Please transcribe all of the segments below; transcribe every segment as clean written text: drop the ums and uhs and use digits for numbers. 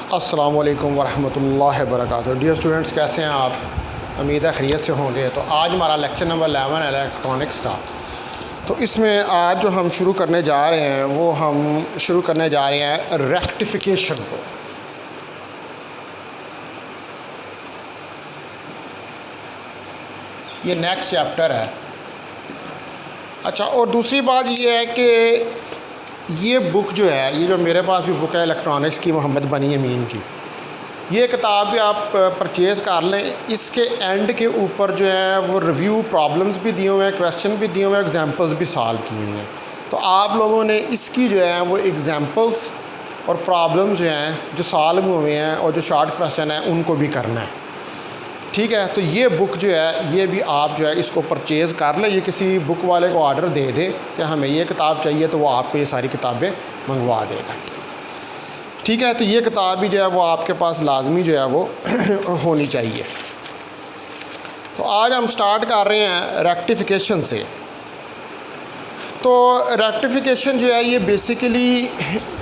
अस्सलामुअलैकुम वरहमतुल्लाहि वबरकातुहू। Dear students, कैसे हैं आप? उम्मीद है खैरियत से होंगे। तो आज हमारा लेक्चर नंबर 11 है इलेक्ट्रॉनिक्स का। तो इसमें आज जो हम शुरू करने जा रहे हैं वो हम शुरू करने जा रहे हैं रेक्टिफिकेशन को। ये नेक्स्ट चैप्टर है। अच्छा, और दूसरी बात ये है कि ये बुक जो है, ये जो मेरे पास भी बुक है इलेक्ट्रॉनिक्स की, मोहम्मद बनी अमीन की, ये किताब भी आप परचेज़ कर लें। इसके एंड के ऊपर जो है वो रिव्यू प्रॉब्लम्स भी दिए हुए हैं, क्वेश्चन भी दिए हुए हैं, एग्जांपल्स भी सॉल्व किए हुए हैं। तो आप लोगों ने इसकी जो है वो एग्जांपल्स और प्रॉब्लम्स जो हैं जो सॉल्व हुए हैं और जो शॉर्ट क्वेश्चन है उनको भी करना है, ठीक है। तो ये बुक जो है ये भी आप जो है इसको परचेज़ कर लें। ये किसी बुक वाले को ऑर्डर दे दें कि हमें ये किताब चाहिए, तो वो आपको ये सारी किताबें मंगवा देगा, ठीक है। तो ये किताब भी जो है वो आपके पास लाजमी जो है वो होनी चाहिए। तो आज हम स्टार्ट कर रहे हैं रेक्टिफिकेशन से। तो रेक्टिफिकेशन जो है ये बेसिकली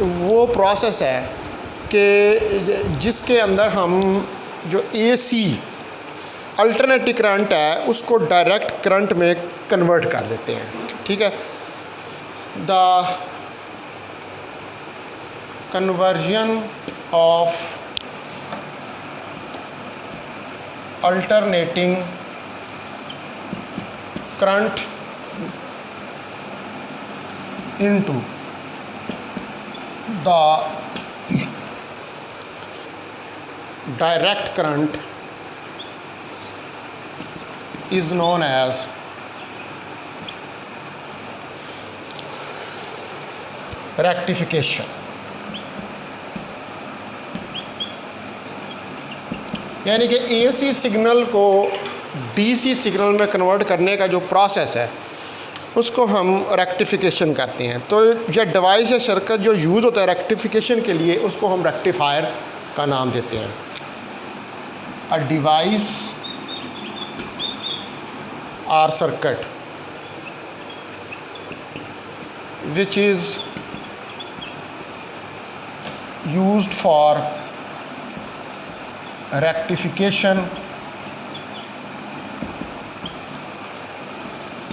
वो प्रोसेस है कि जिसके अंदर हम जो AC अल्टरनेटिव करंट है उसको डायरेक्ट करंट में कन्वर्ट कर देते हैं, ठीक है। The conversion of alternating current into the direct current is known as rectification। यानी कि AC सिग्नल को DC सिग्नल में कन्वर्ट करने का जो प्रोसेस है उसको हम रेक्टिफिकेशन करते हैं। तो जो डिवाइस या सर्किट जो यूज़ होता है रेक्टिफिकेशन के लिए उसको हम रेक्टिफायर का नाम देते हैं। A device or circuit which is used for rectification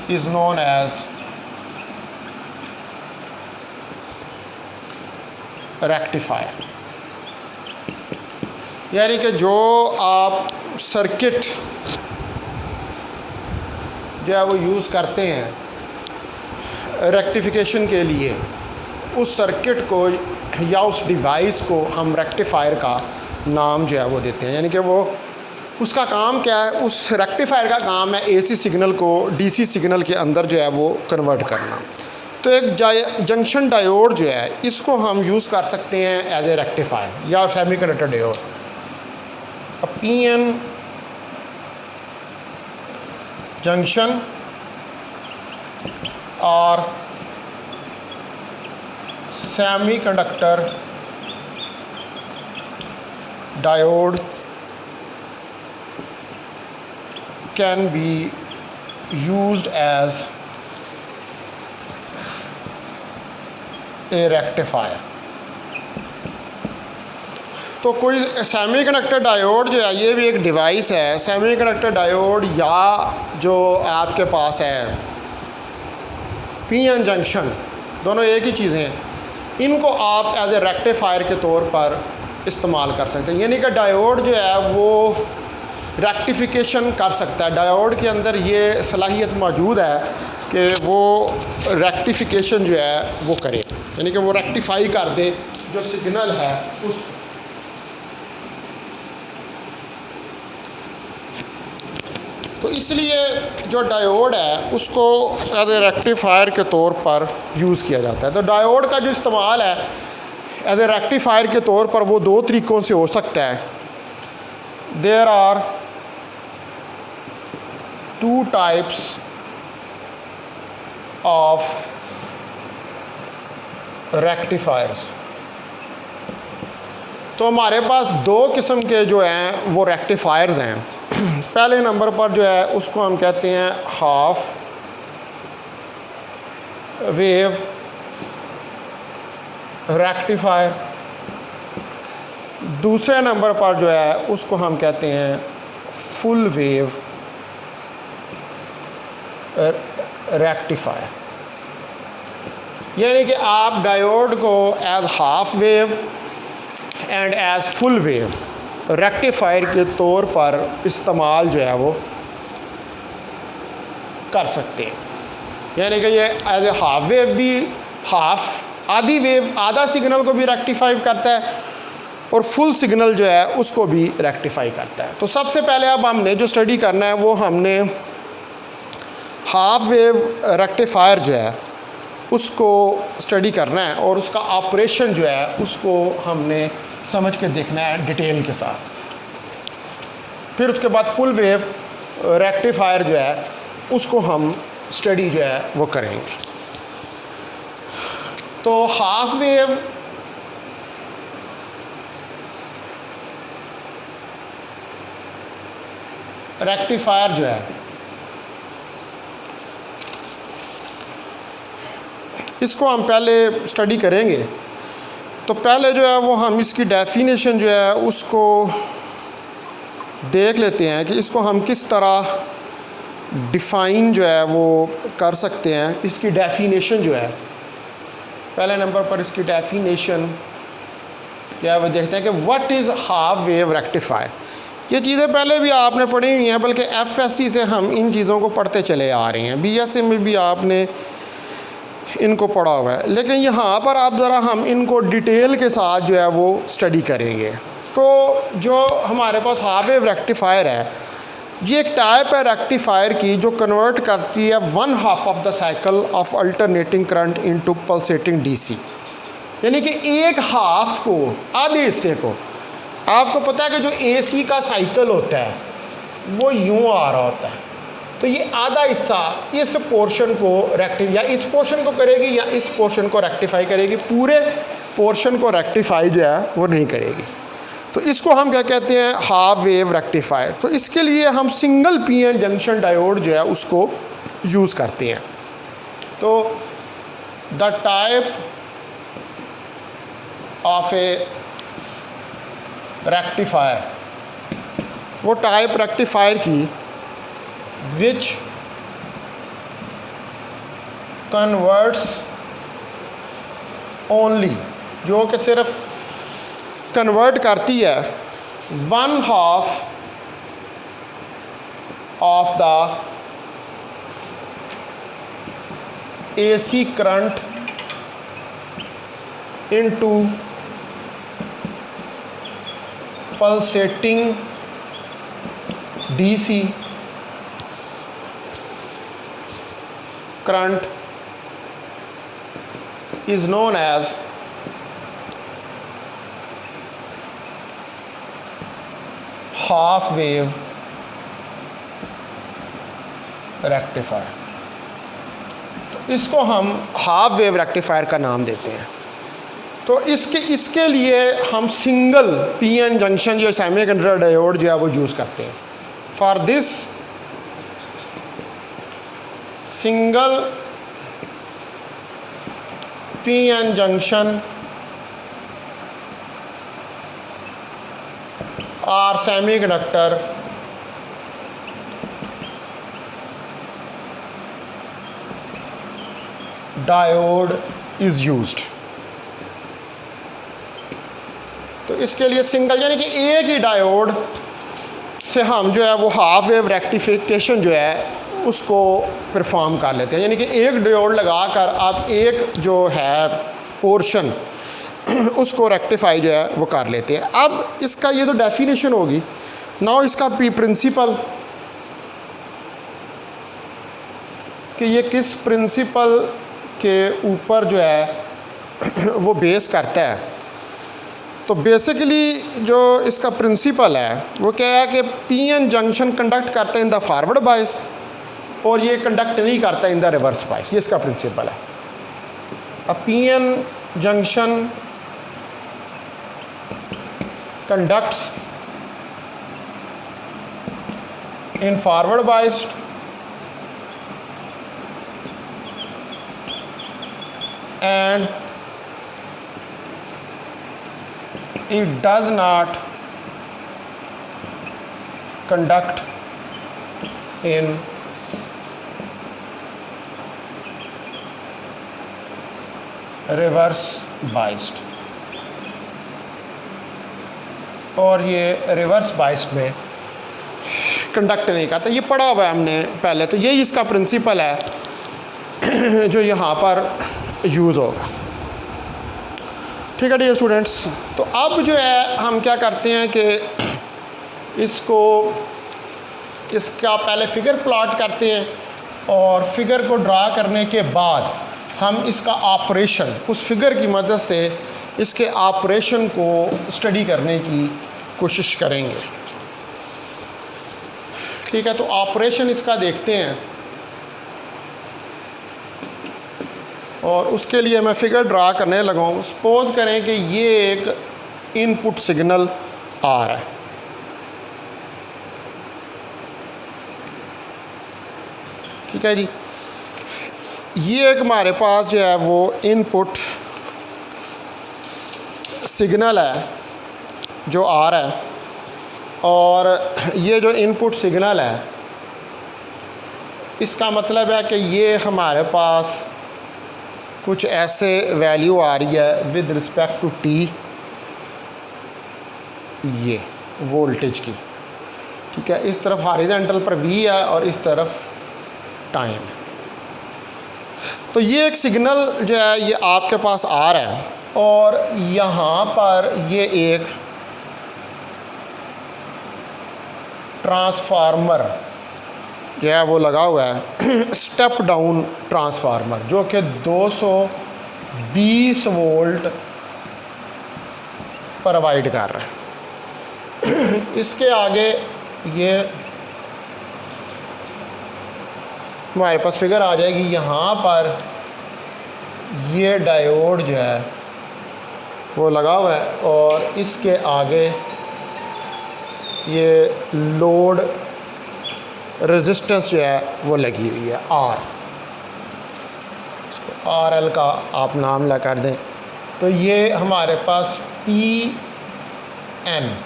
is known as rectifier। यानी कि जो आप सर्किट जो है वो यूज़ करते हैं रेक्टिफिकेशन के लिए, उस सर्किट को या उस डिवाइस को हम रेक्टिफायर का नाम जो है वो देते हैं। यानी कि वो उसका काम क्या है, उस रेक्टिफायर का काम है AC सिग्नल को DC सिग्नल के अंदर जो है वो कन्वर्ट करना। तो एक जंक्शन डायोड जो है इसको हम यूज़ कर सकते हैं एज ए रेक्टिफायर या सेमीकंडक्टर डायोड। PN जंक्शन और semiconductor diode can be used as a rectifier. तो कोई सेमीकंडक्टर डायोड जो है ये भी एक डिवाइस है। सेमीकंडक्टर डायोड या जो आपके पास है PN जंक्शन, दोनों एक ही चीज़ें हैं। इनको आप एज ए रेक्टिफायर के तौर पर इस्तेमाल कर सकते हैं। यानी कि डायोड जो है वो रेक्टिफिकेशन कर सकता है। डायोड के अंदर ये सलाहियत मौजूद है कि वो रेक्टिफिकेशन जो है वो करे, यानी कि वो रेक्टिफाई कर दे जो सिग्नल है उस। तो इसलिए जो डायोड है उसको एज ए रेक्टिफायर के तौर पर यूज़ किया जाता है। तो डायोड का जो इस्तेमाल है एज ए रेक्टिफायर के तौर पर वो दो तरीक़ों से हो सकता है। There are two types of rectifiers. तो हमारे पास दो किस्म के जो हैं वो रेक्टिफायर्स हैं। पहले नंबर पर जो है उसको हम कहते हैं हाफ वेव रेक्टिफायर। दूसरे नंबर पर जो है उसको हम कहते हैं फुल वेव रेक्टिफायर। यानी कि आप डायोड को as half wave and as full wave rectifier के तौर पर इस्तेमाल जो है वो कर सकते हैं। यानी कि ये एज ए हाफ वेव भी, हाफ आधी वेव आधा सिग्नल को भी रेक्टिफाई करता है और फुल सिग्नल जो है उसको भी रेक्टिफाई करता है। तो सबसे पहले अब हमने जो स्टडी करना है वो हमने हाफ वेव रेक्टिफायर जो है उसको स्टडी करना है और उसका ऑपरेशन जो है उसको हमने समझ के देखना है डिटेल के साथ। फिर उसके बाद फुल वेव रेक्टिफायर जो है उसको हम स्टडी जो है वो करेंगे। तो हाफ वेव रेक्टिफायर जो है इसको हम पहले स्टडी करेंगे। तो पहले जो है वो हम इसकी डेफिनेशन जो है उसको देख लेते हैं कि इसको हम किस तरह डिफ़ाइन जो है वो कर सकते हैं। इसकी डेफिनेशन जो है पहले नंबर पर इसकी डेफिनेशन क्या है वो देखते हैं कि what is half wave rectifier. ये चीज़ें पहले भी आपने पढ़ी हुई हैं, बल्कि एफएससी से हम इन चीज़ों को पढ़ते चले आ रहे हैं। बीएससी में भी आपने इनको पढ़ा हुआ है, लेकिन यहाँ पर आप ज़रा हम इनको डिटेल के साथ जो है वो स्टडी करेंगे। तो जो हमारे पास हाफ वेव रेक्टिफायर है ये एक टाइप है रेक्टिफायर की जो कन्वर्ट करती है one half of the cycle of alternating current into pulsating DC. यानी कि एक हाफ को, आधे हिस्से को, आपको पता है कि जो एसी का साइकिल होता है वो यूँ आ रहा होता है, तो ये आधा हिस्सा इस पोर्शन को या इस पोर्शन को करेगी या इस पोर्शन को रेक्टिफाई करेगी, पूरे पोर्शन को रेक्टिफाई जो है वो नहीं करेगी। तो इसको हम क्या कहते हैं, हाफ वेव रेक्टिफायर। तो इसके लिए हम सिंगल पीएन जंक्शन डायोड जो है उसको यूज़ करते हैं। तो the type of a rectifier, वो टाइप रेक्टिफायर की which converts only, जो कि सिर्फ कन्वर्ट करती है one half of the AC current into pulsating DC current is known as half wave rectifier। तो इसको हम हाफ वेव रेक्टिफायर का नाम देते हैं। तो इसके लिए हम सिंगल पीएन जंक्शन जो सेमीकंडक्टर डायोड जो है वो यूज़ करते हैं। For this single PN junction और सेमीकंडक्टर डायोड इज़ यूज्ड। तो इसके लिए सिंगल यानी कि एक ही डायोड से हम जो है वो हाफ वेव रेक्टिफिकेशन जो है उसको परफॉर्म कर लेते हैं। यानी कि एक डायोड लगाकर आप एक जो है पोर्शन उसको रेक्टिफाई जो है वो कर लेते हैं। अब इसका ये तो डेफिनेशन होगी। नाउ इसका प्रिंसिपल कि ये किस प्रिंसिपल के ऊपर जो है वो बेस करता है। तो बेसिकली जो इसका प्रिंसिपल है वो क्या है कि पीएन जंक्शन कंडक्ट करते हैं इन द फॉरवर्ड बायस और ये कंडक्ट नहीं करता इन द रिवर्स बायस। ये इसका प्रिंसिपल है। अ PN junction conducts in forward biased and it does not conduct in reverse biased, और ये रिवर्स बाइस्ड में कंडक्ट नहीं करता। ये पढ़ा हुआ है हमने पहले, तो यही इसका प्रिंसिपल है जो यहाँ पर यूज़ होगा। ठीक है डियर स्टूडेंट्स, तो अब जो है हम क्या करते हैं कि इसका पहले फ़िगर प्लॉट करते हैं, और फिगर को ड्रा करने के बाद हम इसका ऑपरेशन, उस फिगर की मदद से इसके ऑपरेशन को स्टडी करने की कोशिश करेंगे। ठीक है, तो ऑपरेशन इसका देखते हैं, और उसके लिए मैं फ़िगर ड्रा करने लगा हूँ। सपोज़ करें कि ये एक इनपुट सिग्नल आ रहा है, ठीक है जी। ये एक हमारे पास जो है वो इनपुट सिग्नल है जो आ रहा है, और ये जो इनपुट सिग्नल है इसका मतलब है कि ये हमारे पास कुछ ऐसे वैल्यू आ रही है विद रिस्पेक्ट टू टी, ये वोल्टेज की, ठीक है। इस तरफ हॉरिजॉन्टल पर वी है और इस तरफ टाइम है। तो ये एक सिग्नल जो है ये आपके पास आ रहा है, और यहाँ पर ये एक ट्रांसफार्मर जो है वो लगा हुआ है स्टेप डाउन ट्रांसफार्मर, जो कि 220 वोल्ट प्रोवाइड कर रहा है। इसके आगे ये हमारे पास फिगर आ जाएगी। यहाँ पर ये डायोड जो है वो लगा हुआ है, और इसके आगे ये लोड रेजिस्टेंस जो है वो लगी हुई है आर, इसको आर एल का आप नाम ला कर दें। तो ये हमारे पास पी एन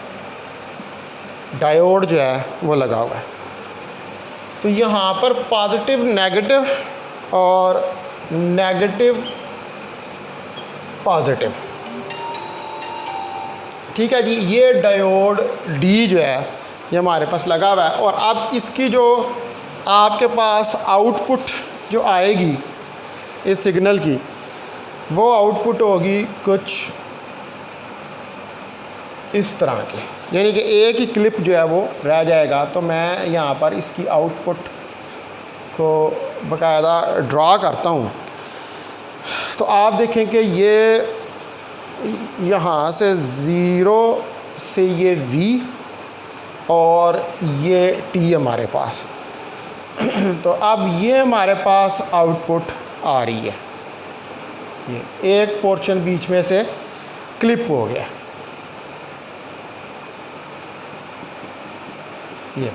डायोड जो है वो लगा हुआ है। तो यहाँ पर पॉजिटिव नेगेटिव और नेगेटिव पॉजिटिव, ठीक है जी। ये डायोड डी जो है ये हमारे पास लगा हुआ है, और अब इसकी जो आपके पास आउटपुट जो आएगी इस सिग्नल की, वो आउटपुट होगी कुछ इस तरह की, यानी कि एक ही क्लिप जो है वो रह जाएगा। तो मैं यहाँ पर इसकी आउटपुट को बाकायदा ड्रा करता हूँ। तो आप देखें कि ये यहाँ से ज़ीरो से ये V और ये T हमारे पास तो अब ये हमारे पास आउटपुट आ रही है, ये एक पोर्शन बीच में से क्लिप हो गया, ये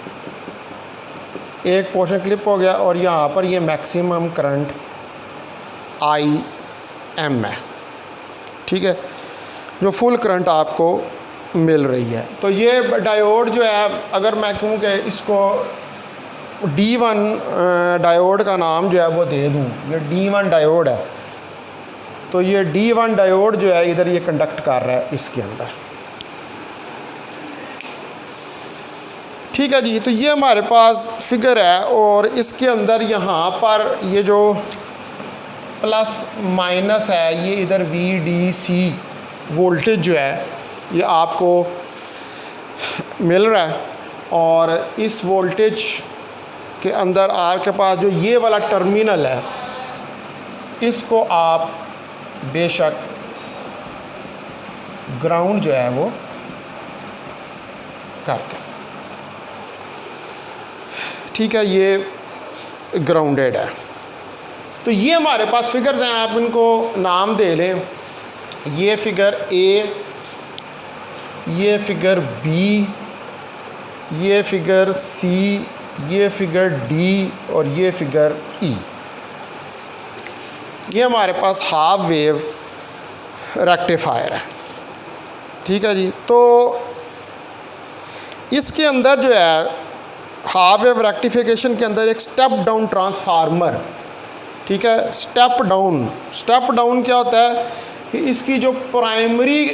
एक पोर्शन क्लिप हो गया, और यहाँ पर ये मैक्सिमम करंट IM है, ठीक है, जो फुल करंट आपको मिल रही है। तो ये डायोड जो है, अगर मैं कहूँ कि इसको D1 डायोड का नाम जो है वो दे दूँ, ये D1 डायोड है, तो ये D1 डायोड जो है इधर ये कंडक्ट कर रहा है इसके अंदर, ठीक है जी। तो ये हमारे पास फिगर है, और इसके अंदर यहाँ पर ये जो प्लस माइनस है, ये इधर VDC वोल्टेज जो है ये आपको मिल रहा है, और इस वोल्टेज के अंदर आपके पास जो ये वाला टर्मिनल है, इसको आप बेशक ग्राउंड जो है वो करते हैं, ठीक है, ये ग्राउंडेड है। तो ये हमारे पास फिगर्स हैं, आप इनको नाम दे लें। ये फिगर A, ये फिगर B, ये फिगर C, ये फिगर D और ये फिगर E। ये हमारे पास हाफ वेव रेक्टिफायर है, ठीक है जी। तो इसके अंदर जो है हाफ वेव रेक्टिफिकेशन के अंदर एक स्टेप डाउन ट्रांसफार्मर, ठीक है, स्टेप डाउन क्या होता है कि इसकी जो प्राइमरी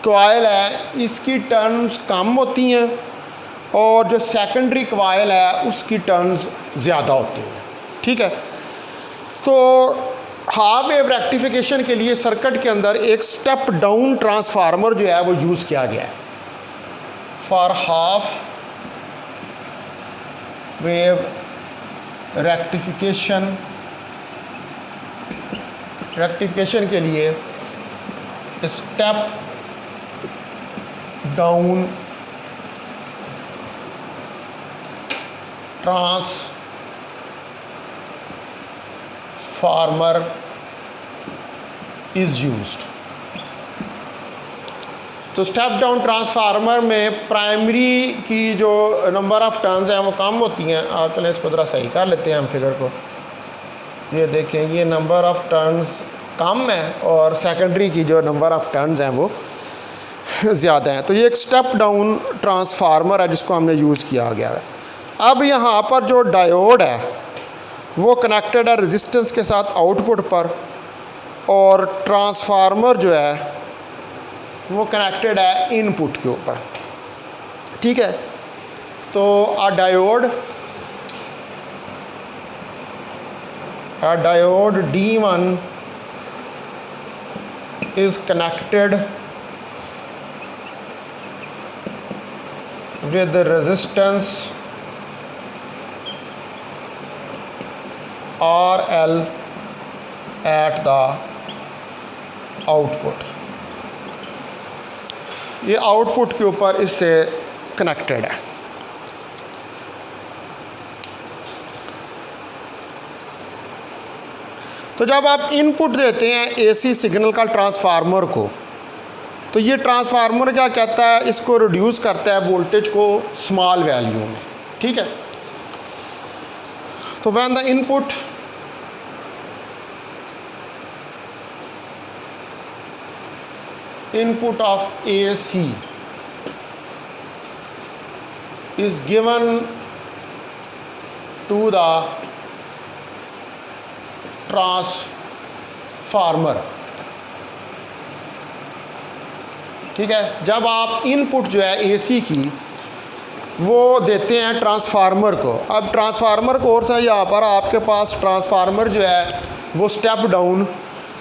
कॉइल है इसकी टर्न्स कम होती हैं और जो सेकेंडरी कॉइल है उसकी टर्न्स ज़्यादा होती हैं, ठीक है। तो हाफ वेव रेक्टिफिकेशन के लिए सर्किट के अंदर एक स्टेप डाउन ट्रांसफार्मर जो है वो यूज़ किया गया है फॉर हाफ वेव रेक्टिफिकेशन के लिए step down transformer is used. तो स्टेप डाउन ट्रांसफार्मर में प्राइमरी की जो नंबर ऑफ़ टर्न्स हैं वो कम होती हैं। आप चलें इसको ज़रा सही कर लेते हैं हम फिगर को। ये देखें, ये नंबर ऑफ़ टर्न्स कम है और सेकेंडरी की जो नंबर ऑफ़ टर्न्स हैं वो ज़्यादा हैं। तो ये एक स्टेप डाउन ट्रांसफार्मर है जिसको हमने यूज़ किया गया है। अब यहाँ पर जो डायोड है वो कनेक्टेड है रेजिस्टेंस के साथ आउटपुट पर, और ट्रांसफार्मर जो है वो कनेक्टेड है इनपुट के ऊपर, ठीक है। तो diode D1 is connected with the resistance RL at the output। ये आउटपुट के ऊपर इससे कनेक्टेड है। तो जब आप इनपुट देते हैं एसी सिग्नल का ट्रांसफार्मर को, तो ये ट्रांसफार्मर क्या कहता है, इसको रिड्यूस करता है वोल्टेज को स्मॉल वैल्यू में, ठीक है। तो when the input of AC is given to the transformer, ठीक है। जब आप इनपुट जो है एसी की वो देते हैं ट्रांसफार्मर को, अब ट्रांसफार्मर कोर्स है यहाँ पर आपके पास, ट्रांसफार्मर जो है वो स्टेप डाउन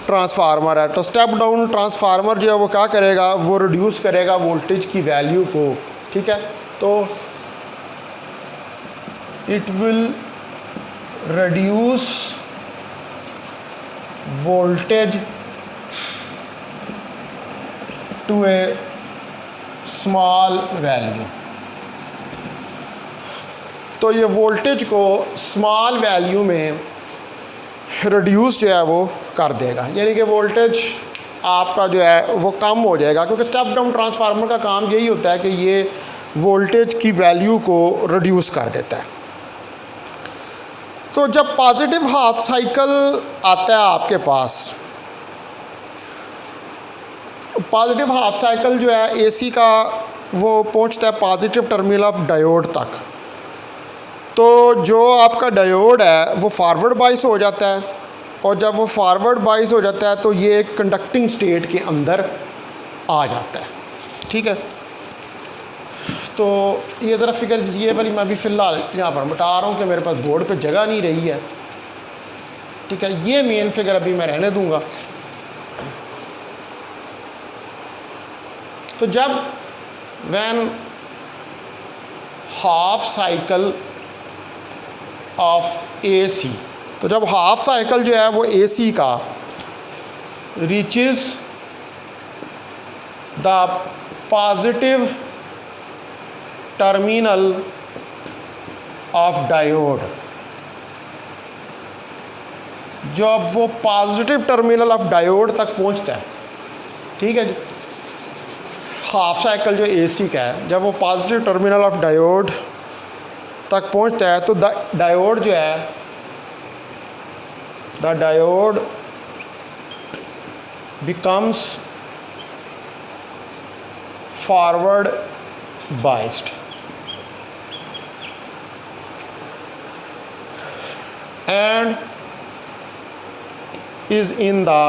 ट्रांसफार्मर है। तो स्टेप डाउन ट्रांसफार्मर जो है वो क्या करेगा, वो रिड्यूस करेगा वोल्टेज की वैल्यू को, ठीक है। तो it will reduce voltage to a small value. तो ये वोल्टेज को स्मॉल वैल्यू में रिड्यूस जो है वो कर देगा, यानी कि वोल्टेज आपका जो है वो कम हो जाएगा, क्योंकि स्टेप डाउन ट्रांसफार्मर का काम यही होता है कि ये वोल्टेज की वैल्यू को रिड्यूस कर देता है। तो जब पॉजिटिव हाफ साइकिल आता है आपके पास, पॉजिटिव हाफ साइकिल जो है एसी का वो पहुंचता है पॉजिटिव टर्मिनल ऑफ डायोड तक, तो जो आपका डायोड है वो फॉरवर्ड बाइस हो जाता है, और जब वो फॉरवर्ड बाइस हो जाता है तो ये कंडक्टिंग स्टेट के अंदर आ जाता है, ठीक है। तो ये ज़रा फिगर ये वाली मैं भी फ़िलहाल यहाँ पर बता रहा हूँ कि मेरे पास बोर्ड पे जगह नहीं रही है, ठीक है। ये मेन फिगर अभी मैं रहने दूँगा। तो जब when half cycle of AC, तो जब हाफ साइकिल जो है वो एसी का reaches the positive terminal of diode, जब वो पॉजिटिव टर्मिनल ऑफ डायोड तक पहुंचता है, ठीक है जी। हाफ साइकिल जो एसी का है, जब वो पॉजिटिव टर्मिनल ऑफ डायोड तक पहुंचता है तो डायोड जो है, the diode becomes forward biased and is in the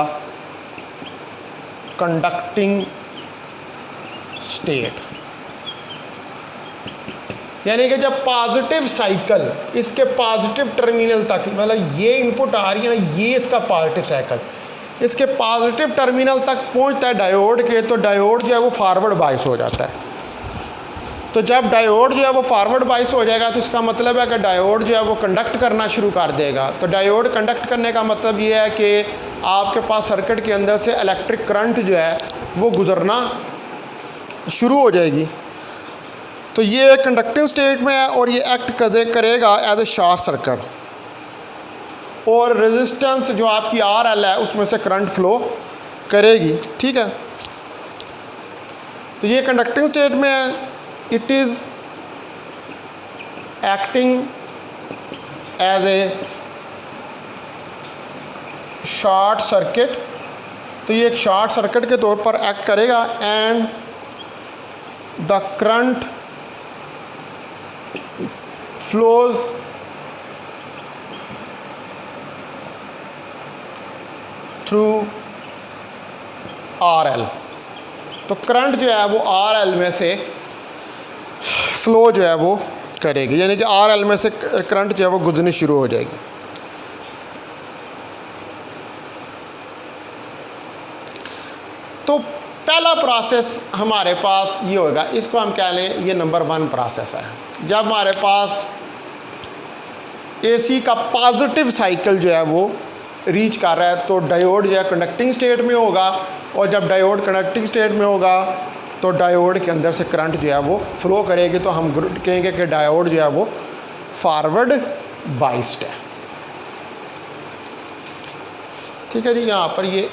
conducting state। यानी कि जब पॉजिटिव साइकिल इसके पॉजिटिव टर्मिनल तक, मतलब ये इनपुट आ रही है ना, ये इसका पॉजिटिव साइकिल इसके पॉजिटिव टर्मिनल तक पहुंचता है डायोड के, तो डायोड जो है वो फॉरवर्ड बाइस हो जाता है। तो जब डायोड जो है वो फॉरवर्ड बाइस हो जाएगा तो इसका मतलब है कि डायोड जो है वो कंडक्ट करना शुरू कर देगा। तो डायोड कंडक्ट करने का मतलब ये है कि आपके पास सर्किट के अंदर से इलेक्ट्रिक करंट जो है वो गुजरना शुरू हो जाएगी। तो ये कंडक्टिंग स्टेट में है और ये एक्ट करेगा एज ए शॉर्ट सर्किट, और रेजिस्टेंस जो आपकी RL है उसमें से करंट फ्लो करेगी। ठीक है, तो ये कंडक्टिंग स्टेट में है। It is acting as a short circuit, तो ये एक शॉर्ट सर्किट के तौर पर एक्ट करेगा। And the current flows through RL, तो करंट जो है वो RL में से फ्लो जो है वो करेगी, यानी कि RL में से करंट जो है वो गुजरनी शुरू हो जाएगी। तो पहला प्रोसेस हमारे पास ये होगा, इसको हम कह लें ये नंबर 1 प्रोसेस है। जब हमारे पास AC का पॉजिटिव साइकिल जो है वो रीच कर रहा है तो डायोड जो है कंडक्टिंग स्टेट में होगा, और जब डायोड कंडक्टिंग स्टेट में होगा तो डायोड के अंदर से करंट जो है वो फ्लो करेगी। तो हम कहेंगे कि डायोड जो है वो फॉरवर्ड बाइस्ड है। ठीक है जी, यहाँ पर ये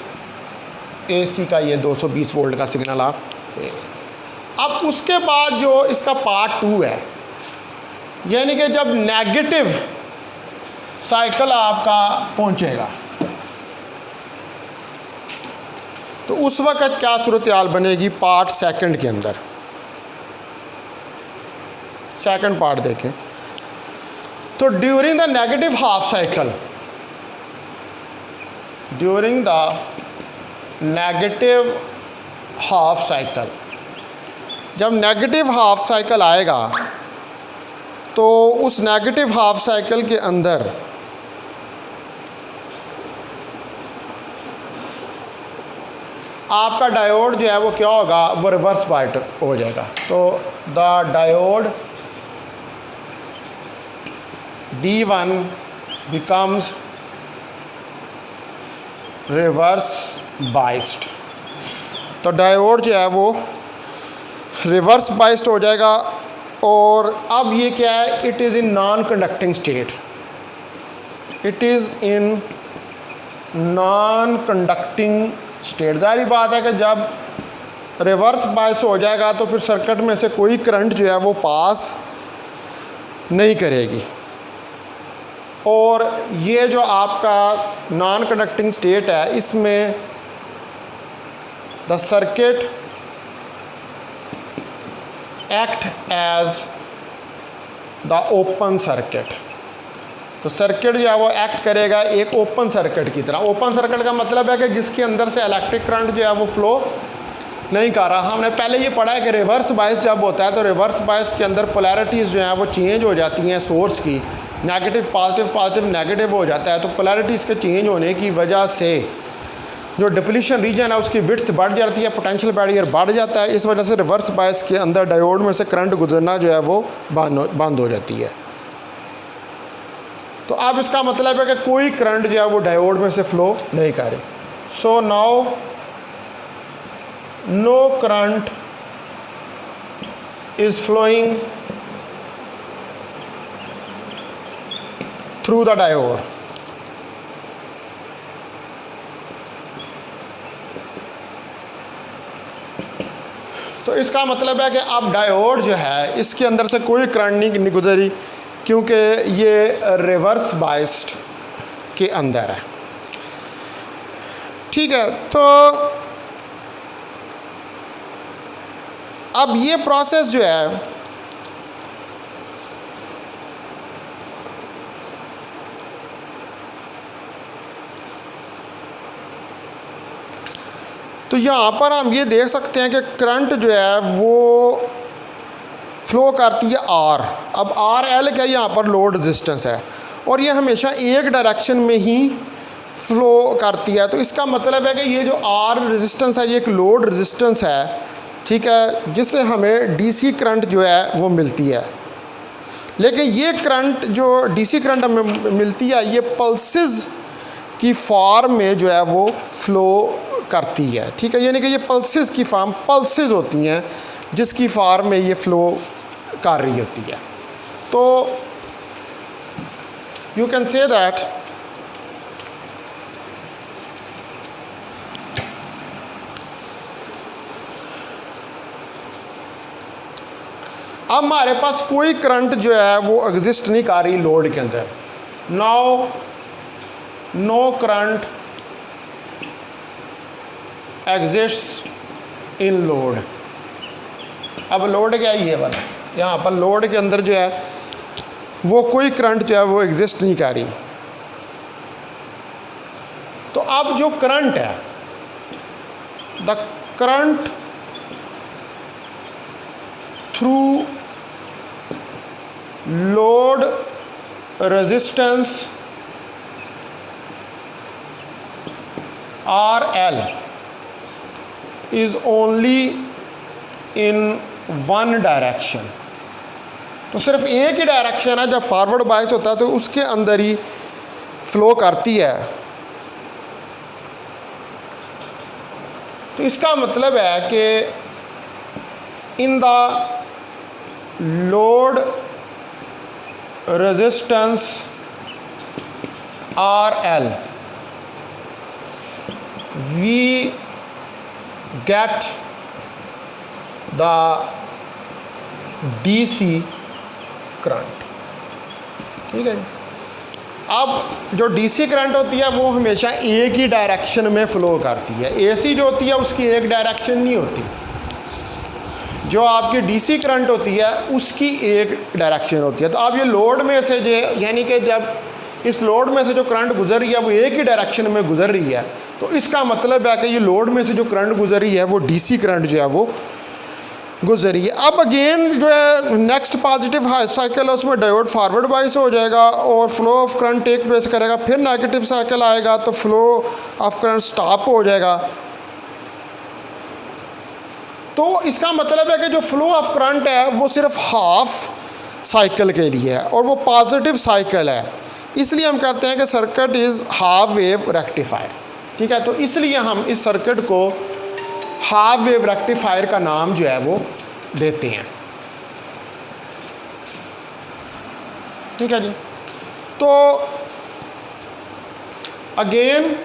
AC का ये 220 वोल्ट का सिग्नल आप। अब उसके बाद जो इसका पार्ट 2 है, यानी कि जब नेगेटिव साइकिल आपका पहुंचेगा तो उस वक्त क्या सूरत हाल बनेगी पार्ट सेकंड के अंदर। सेकंड पार्ट देखें तो during the negative half cycle, during the negative half cycle, जब नेगेटिव हाफ साइकिल आएगा तो उस नेगेटिव हाफ साइकिल के अंदर आपका डायोड जो है वो क्या होगा, वो रिवर्स बाइट हो जाएगा। तो the diode D1 becomes reverse biased, तो डायोड जो है वो रिवर्स बाइस्ड हो जाएगा। और अब ये क्या है, it is in non conducting state, it is in non conducting state. जाहिर बात है कि जब रिवर्स बायस हो जाएगा तो फिर सर्किट में से कोई करंट जो है वो पास नहीं करेगी, और ये जो आपका नॉन कंडक्टिंग स्टेट है इसमें the circuit act as the open circuit, तो सर्किट जो है वो एक्ट करेगा एक ओपन सर्किट की तरह। ओपन सर्किट का मतलब है कि जिसके अंदर से इलेक्ट्रिक करंट जो है वो फ्लो नहीं कर रहा। हमने पहले ये पढ़ा है कि रिवर्स बायस जब होता है तो रिवर्स बायस के अंदर पोलैरिटीज़ जो हैं वो चेंज हो जाती हैं सोर्स की, नेगेटिव पॉजिटिव, पॉजिटिव नेगेटिव हो जाता है। तो पोलैरिटीज़ के चेंज होने की वजह से जो डिप्लीशन रीजन है उसकी विड्थ बढ़ जाती है, पोटेंशियल बैरियर बढ़ जाता है। इस वजह से रिवर्स बायस के अंदर डायोड में से करंट गुजरना जो है वो बंद हो जाती है। तो अब इसका मतलब है कि कोई करंट जो है वो डायोड में से फ्लो नहीं करे। So now no current is flowing through the diode. तो इसका मतलब है कि अब डायोड जो है इसके अंदर से कोई करंट नहीं गुजरी क्योंकि ये रिवर्स बाइस्ड के अंदर है। ठीक है, तो अब ये प्रोसेस जो है तो यहाँ पर हम ये देख सकते हैं कि करंट जो है वो फ्लो करती है आर। अब आर एल क्या यहाँ पर लोड रेजिस्टेंस है और ये हमेशा एक डायरेक्शन में ही फ्लो करती है। तो इसका मतलब है कि ये जो आर रेजिस्टेंस है ये एक लोड रेजिस्टेंस है, ठीक है, जिससे हमें डीसी करंट जो है वो मिलती है। लेकिन ये करंट जो डीसी करंट हमें मिलती है ये पल्सेस की फॉर्म में जो है वो फ्लो करती है, ठीक है, यानी कि ये पल्सेस की फॉर्म पल्सेस होती हैं जिसकी फॉर्म में ये फ्लो कर रही होती है। तो यू कैन से दैट अब हमारे पास कोई करंट जो है वो एग्जिस्ट नहीं कर रही लोड के अंदर। Now no current exist in load. अब लोड क्या है ये वाला, यहाँ पर लोड के अंदर जो है वो कोई करंट जो है वो एग्जिस्ट नहीं कर रही। तो अब जो करंट है, the current through load resistance RL is only in one direction। तो सिर्फ एक ही डायरेक्शन है, जब फॉरवर्ड बायस होता है तो उसके अंदर ही फ्लो करती है। तो इसका मतलब है कि in the load resistance RL we get the DC current, ठीक है। अब जो DC करंट होती है वो हमेशा एक ही डायरेक्शन में फ़्लो करती है। AC जो होती है उसकी एक डायरेक्शन नहीं होती, जो आपकी DC करंट होती है उसकी एक डायरेक्शन होती है। तो अब ये लोड में से जो यानी कि जब इस लोड में से जो करंट गुजर रही है वो एक ही डायरेक्शन में गुजर रही है, तो इसका मतलब है कि ये लोड में से जो करंट गुजर रही है वो DC करंट जो है वो गुजर रही है। अब अगेन जो है नेक्स्ट पॉजिटिव साइकिल है उसमें डायोड फॉरवर्ड बायस हो जाएगा और flow of current take place करेगा। फिर नेगेटिव साइकिल आएगा तो फ्लो ऑफ करंट स्टॉप हो जाएगा। तो इसका मतलब है कि जो फ्लो ऑफ करंट है वो सिर्फ हाफ साइकिल के लिए है और वो पॉजिटिव साइकिल है, इसलिए हम कहते हैं कि circuit is half wave rectifier, ठीक है। तो इसलिए हम इस सर्किट को हाफ वेव रेक्टिफायर का नाम जो है वो देते हैं, ठीक है जी। तो again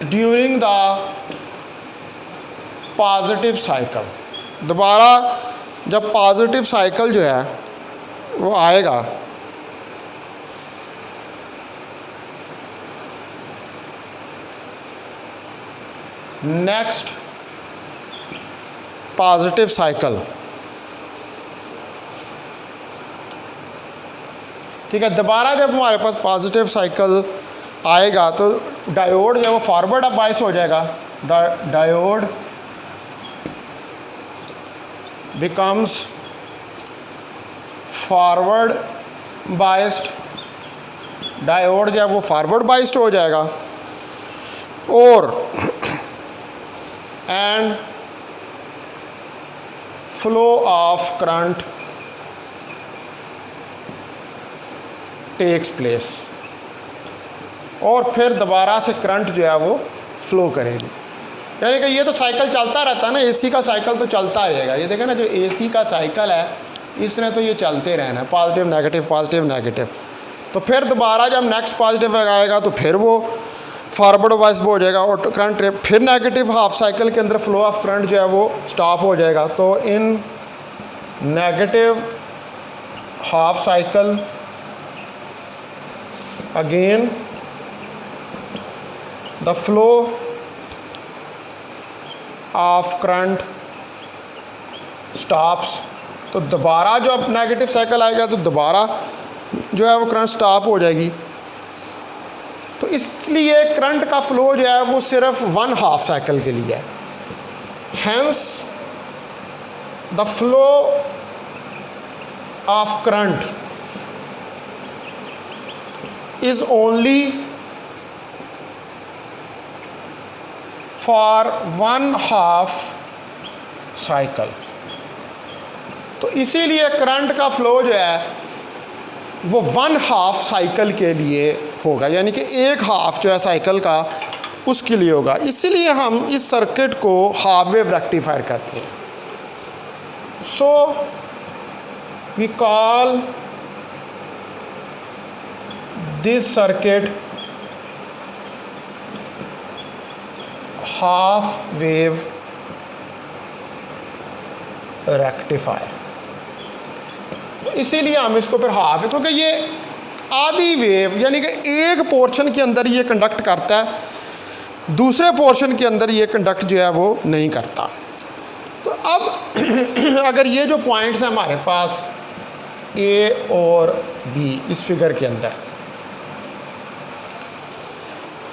during the positive cycle, दोबारा जब पॉजिटिव साइकिल जो है वो आएगा नेक्स्ट पॉजिटिव साइकिल, ठीक है, दोबारा जब हमारे पास पॉजिटिव साइकिल आएगा तो डायोड जो है वो फॉरवर्ड बायस हो जाएगा। The diode becomes forward biased, diode जो है वो फॉरवर्ड बायस्ड हो जाएगा और and flow of current takes place, और फिर दोबारा से करंट जो है वो फ्लो करेगी। यानी कि ये तो साइकिल चलता रहता है ना, एसी का साइकिल तो चलता रहेगा। ये देखें ना, जो एसी का साइकिल है इसने तो ये चलते रहना है, पॉजिटिव नेगेटिव। तो फिर दोबारा जब नेक्स्ट पॉजिटिव आएगा तो फिर वो फॉरवर्ड वाइस हो जाएगा और करंट फिर नेगेटिव हाफ साइकिल के अंदर फ्लो ऑफ करंट जो है वो स्टॉप हो जाएगा। तो in negative half cycle again the flow of current stops, तो दोबारा जो अब नेगेटिव साइकिल आएगा तो दोबारा जो है वो करंट स्टॉप हो जाएगी। तो इसलिए करंट का फ्लो जो है वो सिर्फ 1/2 साइकिल के लिए है। Hence the flow of current is only for 1/2 cycle. तो इसीलिए करंट का फ्लो जो है वो 1/2 साइकिल के लिए होगा, यानी कि 1/2 जो है साइकिल का उसके लिए होगा। इसीलिए हम इस सर्किट को हाफ वेव रेक्टिफायर कहते हैं। So we call this circuit half wave rectifier. इसीलिए हम इसको फिर हाफ, क्योंकि ये आधी वेव यानी कि एक पोर्शन के अंदर ये कंडक्ट करता है, दूसरे पोर्शन के अंदर ये कंडक्ट जो है वो नहीं करता। तो अब अगर ये जो पॉइंट्स हैं हमारे पास ए और बी इस फिगर के अंदर,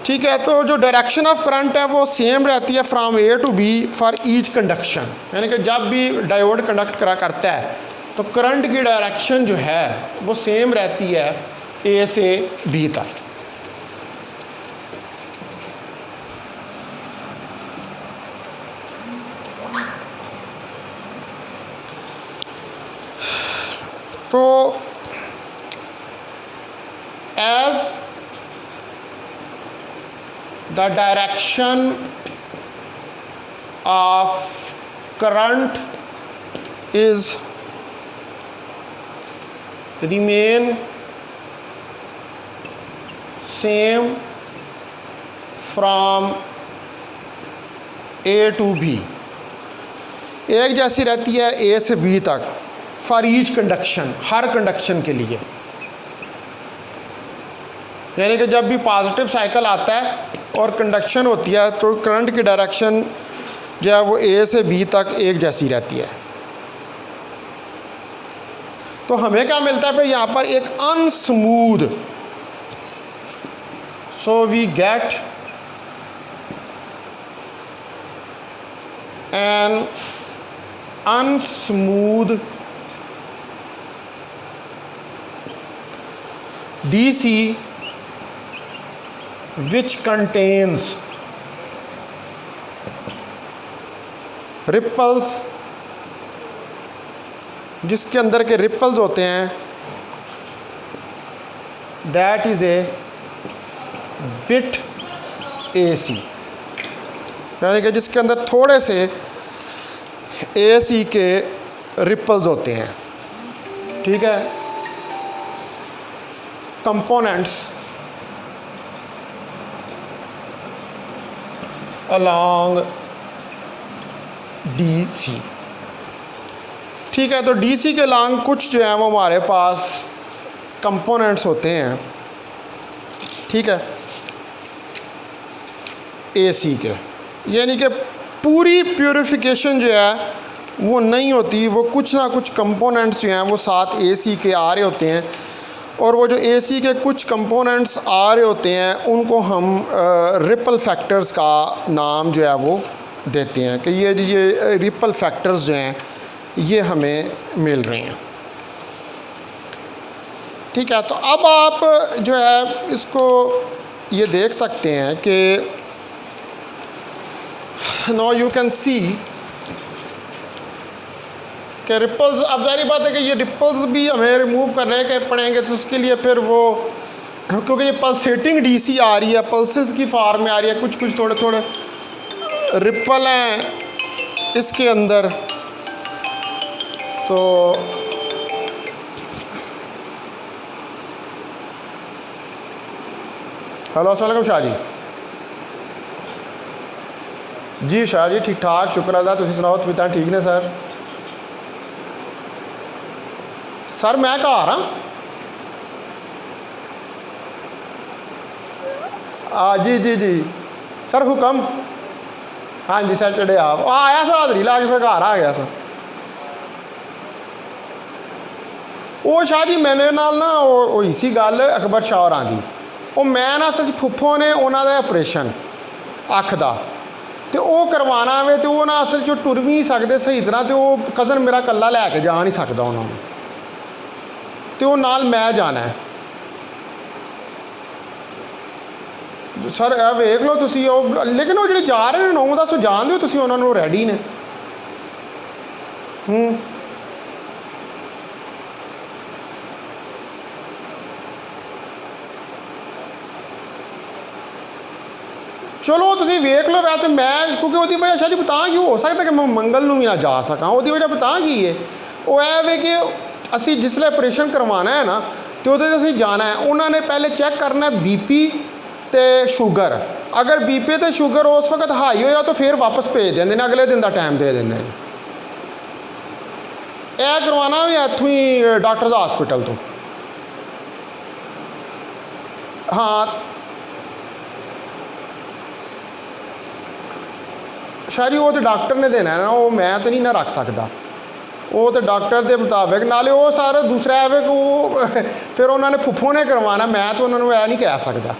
ठीक है, तो जो डायरेक्शन ऑफ करंट है वो सेम रहती है from A to B for each conduction. यानी कि जब भी डायोड कंडक्ट करता है तो करंट की डायरेक्शन जो है वो सेम रहती है ए से बी तक। तो as the direction of current is remain same from A to B, एक जैसी रहती है A से B तक for each conduction, her conduction के लिए। यानी कि जब भी पॉजिटिव साइकिल आता है और कंडक्शन होती है तो करंट की डायरेक्शन जो है वो ए से बी तक एक जैसी रहती है। तो हमें क्या मिलता है भाई यहाँ पर एक unsmooth, so we get an unsmooth DC which contains ripples, जिसके अंदर के रिपल्स होते हैं, that is a bit AC, यानी कि जिसके अंदर थोड़े से AC के रिपल्स होते हैं। ठीक है, कंपोनेंट्स अलॉन्ग DC। ठीक है, तो DC के अलॉन्ग कुछ जो है वो हमारे पास कंपोनेंट्स होते हैं, ठीक है, AC के, यानी कि पूरी प्यूरिफिकेशन जो है वो नहीं होती, वो कुछ ना कुछ कंपोनेंट्स जो हैं वो साथ AC के आ रहे होते हैं, और वो जो AC के कुछ कंपोनेंट्स आ रहे होते हैं उनको हम रिपल फैक्टर्स का नाम जो है वो देते हैं कि ये रिपल फैक्टर्स जो हैं ये हमें मिल रहे हैं। ठीक है, तो अब आप जो है इसको ये देख सकते हैं कि नाउ यू कैन सी कि रिपल्स, अब जारी बात है कि ये रिपल्स भी हमें रिमूव करने के पड़ेंगे, तो उसके लिए फिर वो, क्योंकि ये पल्सेटिंग DC आ रही है, पल्सेस की फॉर्म में आ रही है, कुछ कुछ थोड़े थोड़े रिपल हैं इसके अंदर। तो हेलो अस्सलाम वालेकुम शाह जी शाह जी ठीक ठाक, शुक्र अल्लाह, तुसीं सुनाओ, पिता ठीक ने सर? सर मैं घर हाँ जी जी जी सर, हुक्म हाँ जी सैटरडे आप आया सा हाजरी ला के फिर घर आ गया सा। वो शाह जी मैंने नाल ना होई सी गल अकबर शाह होरां दी, वो मैं ना असल च फुफ्फो ने उन्हों का ऑपरेशन अख का तो वो करवाना वे तो वो ना असल च टुर भी नहीं सकते सही तरह, तो वो कज़न मेरा कल्ला लैके जा नहीं सकता उन्होंने, तो नाल मैं जाना है। सर ए वेख लो तुसी, लेकिन वो जो जा रहे हैं 9-10 जान दो तुसी उन्होंने, रेडी ने। चलो तुसी वेख लो, वैसे मैं क्योंकि वो वजह शायद बता कि हो सकता कि मैं मंगल में भी ना जा सका, वो वजह बता की है वो है कि असी जिसले ऑपरेशन करवाना है ना तो वो असी जाना है, उन्होंने पहले चेक करना है BP तो शुगर, अगर BP तो शुगर उस वक्त हाई होया तो फिर वापस भेज देंगे, अगले दिन का टाइम दे देंगे। यह करवाना भी इतों ही डॉक्टर हॉस्पिटल तो। हाँ शायद वो तो डॉक्टर ने देना है ना, वो मैं तो नहीं ना रख सकता, वो तो डॉक्टर के मुताबिक, नाले वो सारा दूसरा है कि वो फिर उन्होंने फुफ्फो ने करवाना, मैं तो उन्होंने यह नहीं कह सकता।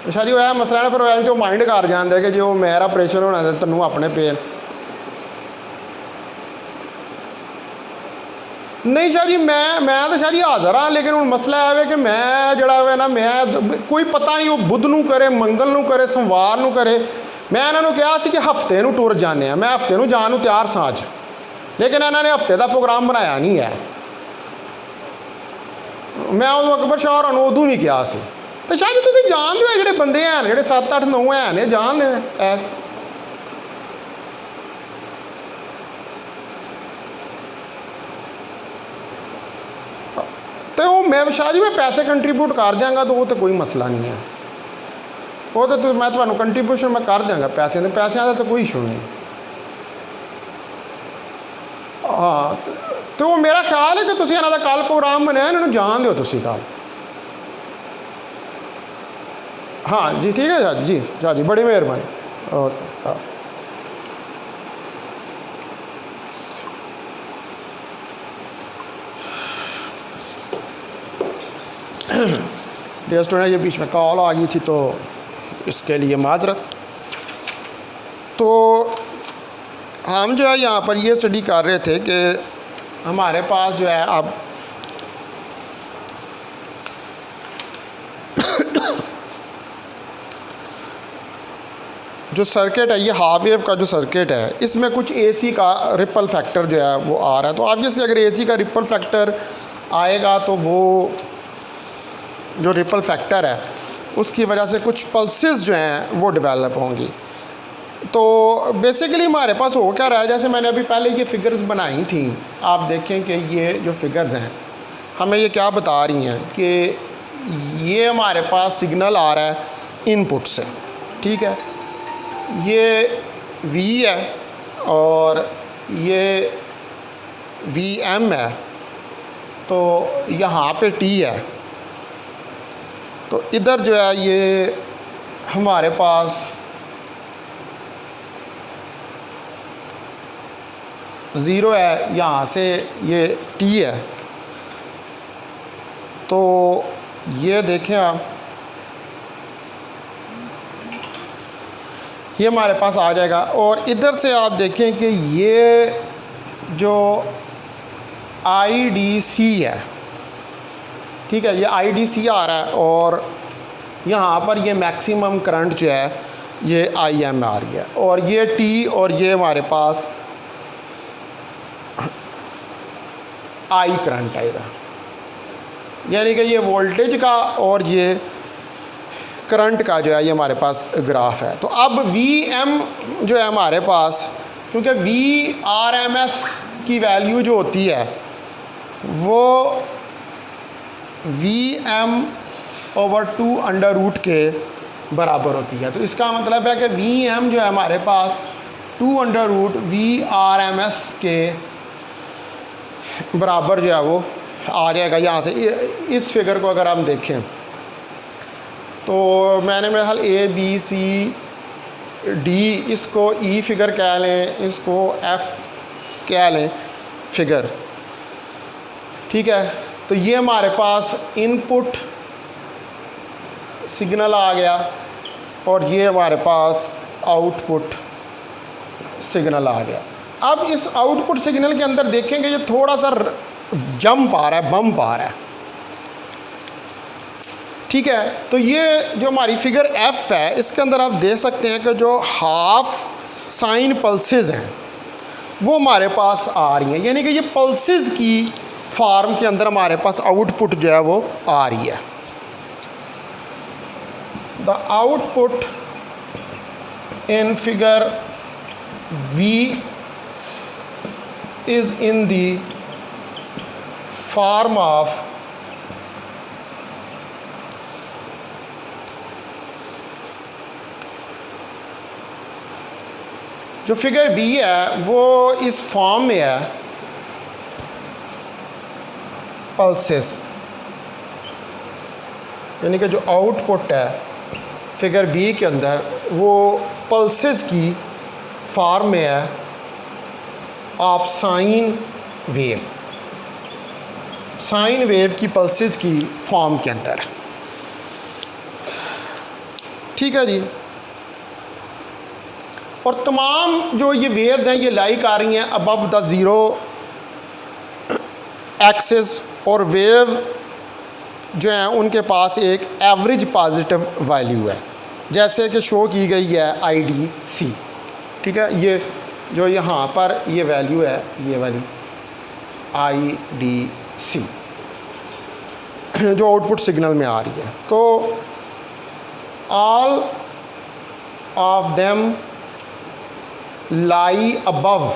शायद वो मसला है, फिर वह तो माइंड कर जाते कि जो मेरा ऑपरेशन होना तो तेनों अपने पेन नहीं। शायद जी मैं तो शायद हाज़र हाँ, लेकिन हूँ मसला है कि मैं जड़ा है ना, मैं कोई पता नहीं वो बुध नूं करे, मंगल नूं करे, सोमवार नूं करे। मैं इन्होंने कहा कि हफ्ते नूं टुर जाने, मैं हफ्ते नूं जान नूं तैयार सां अज, लेकिन इन्होंने हफ्ते का प्रोग्राम बनाया नहीं है। मैं उदों अकबर शाह होरां नूं उदों भी कहा सी, तो शायद तुसीं जान दो जोड़े बंदे हैं जोड़े 7-8-9 हैं जान है। तो वो मैं शाह जी मैं पैसे कंट्रीब्यूट कर देंगा, तो वो तो कोई मसला नहीं है, वो तो मैं तुम्हें कंट्रीब्यूशन मैं कर देंगा पैसे का तो कोई इशू नहीं। हाँ तो वो मेरा ख्याल है कि तुसीं इन्हां दा कल प्रोग्राम बनाया, इन्होंने जान दो तुसीं कल। हाँ जी ठीक है शाह जी, शाह जी बड़ी मेहरबानी। ओके डियर स्टूडेंट, ये बीच में कॉल आ गई थी तो इसके लिए माजरत। तो हम जो है यहाँ पर ये स्टडी कर रहे थे कि हमारे पास जो है अब जो सर्किट है, ये हाफ वेव का जो सर्किट है, इसमें कुछ AC का रिपल फैक्टर जो है वो आ रहा है। तो ऑब्वियसली अगर AC का रिपल फैक्टर आएगा तो वो जो रिपल फैक्टर है उसकी वजह से कुछ पल्सेस जो हैं वो डेवलप होंगी। तो बेसिकली हमारे पास हो क्या रहा है, जैसे मैंने अभी पहले ये फिगर्स बनाई थी, आप देखें कि ये जो फिगर्स हैं हमें ये क्या बता रही हैं कि ये हमारे पास सिग्नल आ रहा है इनपुट से, ठीक है, ये V है और ये VM है, तो यहाँ पे T है, तो इधर जो है ये हमारे पास ज़ीरो है, यहाँ से ये T है। तो ये देखें आप, ये हमारे पास आ जाएगा। और इधर से आप देखें कि ये जो IDC है, ठीक है, ये IDC आ रहा है और यहाँ पर ये मैक्सिमम करंट जो है ये IM आ रही है, और ये T और ये हमारे पास I करंट है इधर, यानी कि ये वोल्टेज का और ये करंट का जो है ये हमारे पास ग्राफ है। तो अब VM जो है हमारे पास, क्योंकि VRMS की वैल्यू जो होती है वो VM/2 के बराबर होती है। तो इसका मतलब है कि VM जो है हमारे पास 2√VRMS के बराबर जो है वो आ जाएगा। यहाँ से इस फिगर को अगर हम देखें तो मैंने मेरे ख्याल A B C डी, इसको ई फिगर कह लें, इसको एफ कह लें फिगर, ठीक है। तो ये हमारे पास इनपुट सिग्नल आ गया और ये हमारे पास आउटपुट सिग्नल आ गया। अब इस आउटपुट सिग्नल के अंदर देखेंगे ये थोड़ा सा जंप आ रहा है, बम्प आ रहा है, ठीक है। तो ये जो हमारी फिगर एफ है इसके अंदर आप देख सकते हैं कि जो हाफ साइन पल्सेस हैं वो हमारे पास आ रही हैं, यानी कि ये पल्सेस की फॉर्म के अंदर हमारे पास आउटपुट जो है वो आ रही है। The output in figure B is in the form of जो फिगर बी है वो इस फॉर्म में है पल्सेस, यानी कि जो आउटपुट है फिगर बी के अंदर वो पल्सेस की फॉर्म में है of sine wave, sine wave की पल्सेस की फॉर्म के अंदर, ठीक है जी। और तमाम जो ये वेव्स हैं ये लाइक आ रही हैं अबव द ज़ीरो एक्सिस, और वेव जो हैं उनके पास एक एवरेज पॉजिटिव वैल्यू है, जैसे कि शो की गई है IDC, ठीक है। ये जो यहाँ पर ये वैल्यू है ये वाली IDC जो आउटपुट सिग्नल में आ रही है। तो all of them lie above,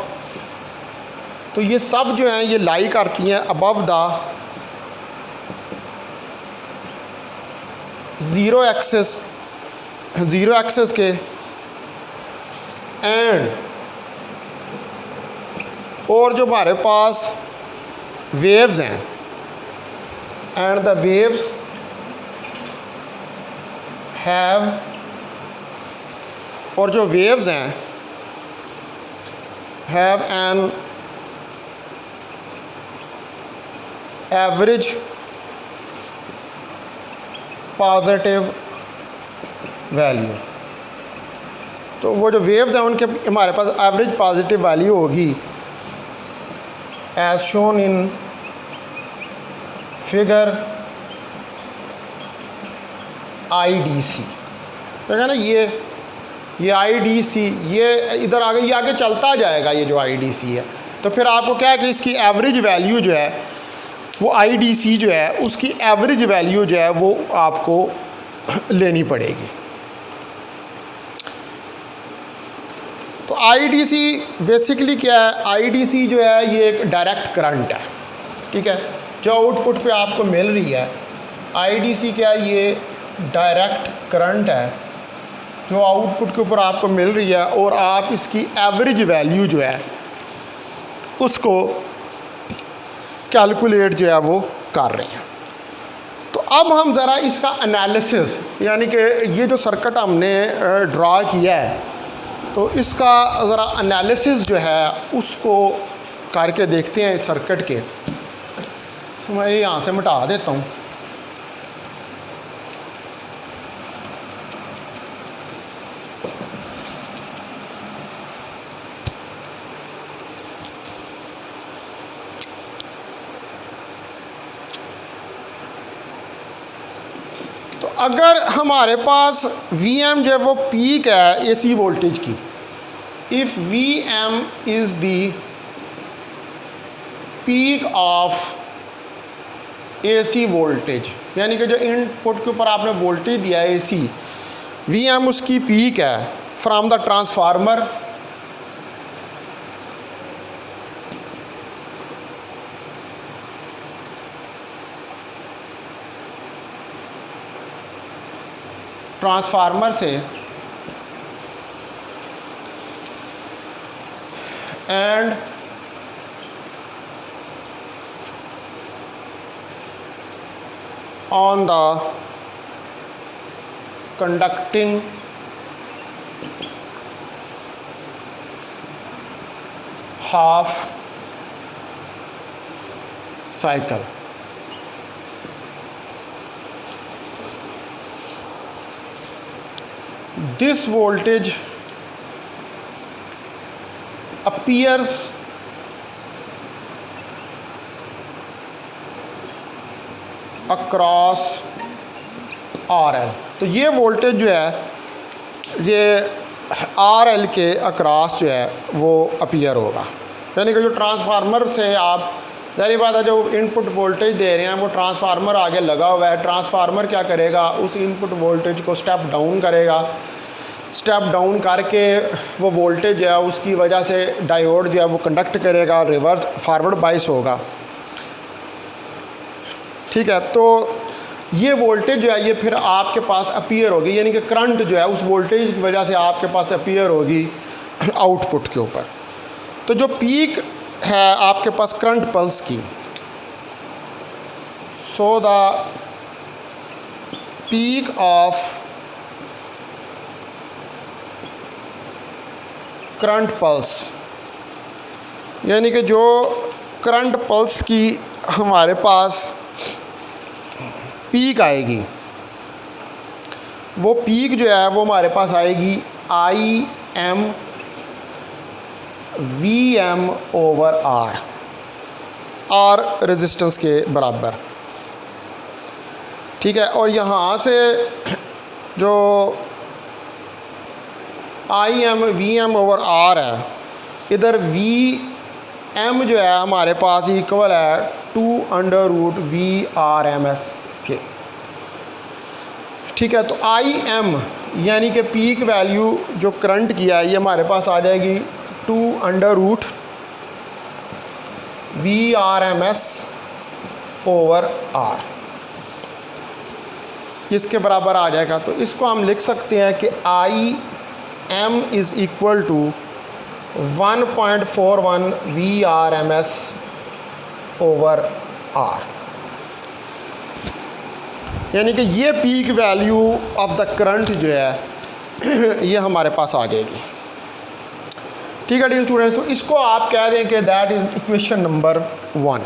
तो ये सब जो हैं ये लाई करती हैं अबव द ज़ीरो एक्सेस के, एंड और जो हमारे पास वेव्स हैं, एंड द वेव्स हैव, और जो वेव्स हैं have an average positive value. तो वो जो वेव्स हैं उनके हमारे पास एवरेज पॉजिटिव वैल्यू होगी as shown in figure IDC, देखा ना, ये IDC ये इधर आगे, ये आगे चलता जाएगा ये जो IDC है। तो फिर आपको क्या है कि इसकी एवरेज वैल्यू जो है वो IDC जो है उसकी एवरेज वैल्यू जो है वो आपको लेनी पड़ेगी। तो IDC बेसिकली क्या है, IDC जो है ये एक डायरेक्ट करंट है, ठीक है, जो आउटपुट पे आपको मिल रही है। IDC क्या है, ये डायरेक्ट करंट है जो आउटपुट के ऊपर आपको मिल रही है, और आप इसकी एवरेज वैल्यू जो है उसको कैलकुलेट जो है वो कर रहे हैं। तो अब हम ज़रा इसका एनालिसिस, यानी कि ये जो सर्किट हमने ड्रा किया है तो इसका ज़रा एनालिसिस जो है उसको करके देखते हैं इस सर्किट के। तो मैं यहाँ से मिटा देता हूँ। अगर हमारे पास Vm जो है वो पीक है AC वोल्टेज की, if Vm is the peak of AC voltage, यानी कि जो इनपुट के ऊपर आपने वोल्टेज दिया है AC, Vm उसकी पीक है फ्रॉम द ट्रांसफार्मर से, and on the conducting half cycle. This voltage appears across RL। तो ये वोल्टेज जो है ये RL के अक्रॉस जो है वो अपीयर होगा, यानी कि जो ट्रांसफार्मर से आप जारी बात है जो इनपुट वोल्टेज दे रहे हैं वो ट्रांसफार्मर आगे लगा हुआ है, ट्रांसफार्मर क्या करेगा उस इनपुट वोल्टेज को स्टेप डाउन करेगा, स्टेप डाउन करके वो वोल्टेज जो है उसकी वजह से डायोड जो है वो कंडक्ट करेगा, रिवर्स फॉरवर्ड बाइस होगा। ठीक है, तो ये वोल्टेज जो है ये फिर आपके पास अपीयर होगी, यानी कि करंट जो है उस वोल्टेज की वजह से आपके पास अपीयर होगी आउटपुट के ऊपर। तो जो पीक है आपके पास करंट पल्स की, so the peak of current pulse, यानी कि जो करंट पल्स की हमारे पास पीक आएगी वो पीक जो है वो हमारे पास आएगी IM VM over R resistance के बराबर। ठीक है, और यहाँ से जो IM VM ओवर R है, इधर VM जो है हमारे पास इक्वल है 2√VRMS के। ठीक है, तो IM यानी कि पीक वैल्यू जो करंट की है ये हमारे पास आ जाएगी 2√VRMS ओवर R, इसके बराबर आ जाएगा। तो इसको हम लिख सकते हैं कि IM is equal to 1.41 VRMS over R, यानी कि ये peak value of the current जो है ये हमारे पास आ जाएगी। ठीक है डियर स्टूडेंट्स, तो इसको आप कह दें कि दैट इज़ इक्वेशन नंबर 1।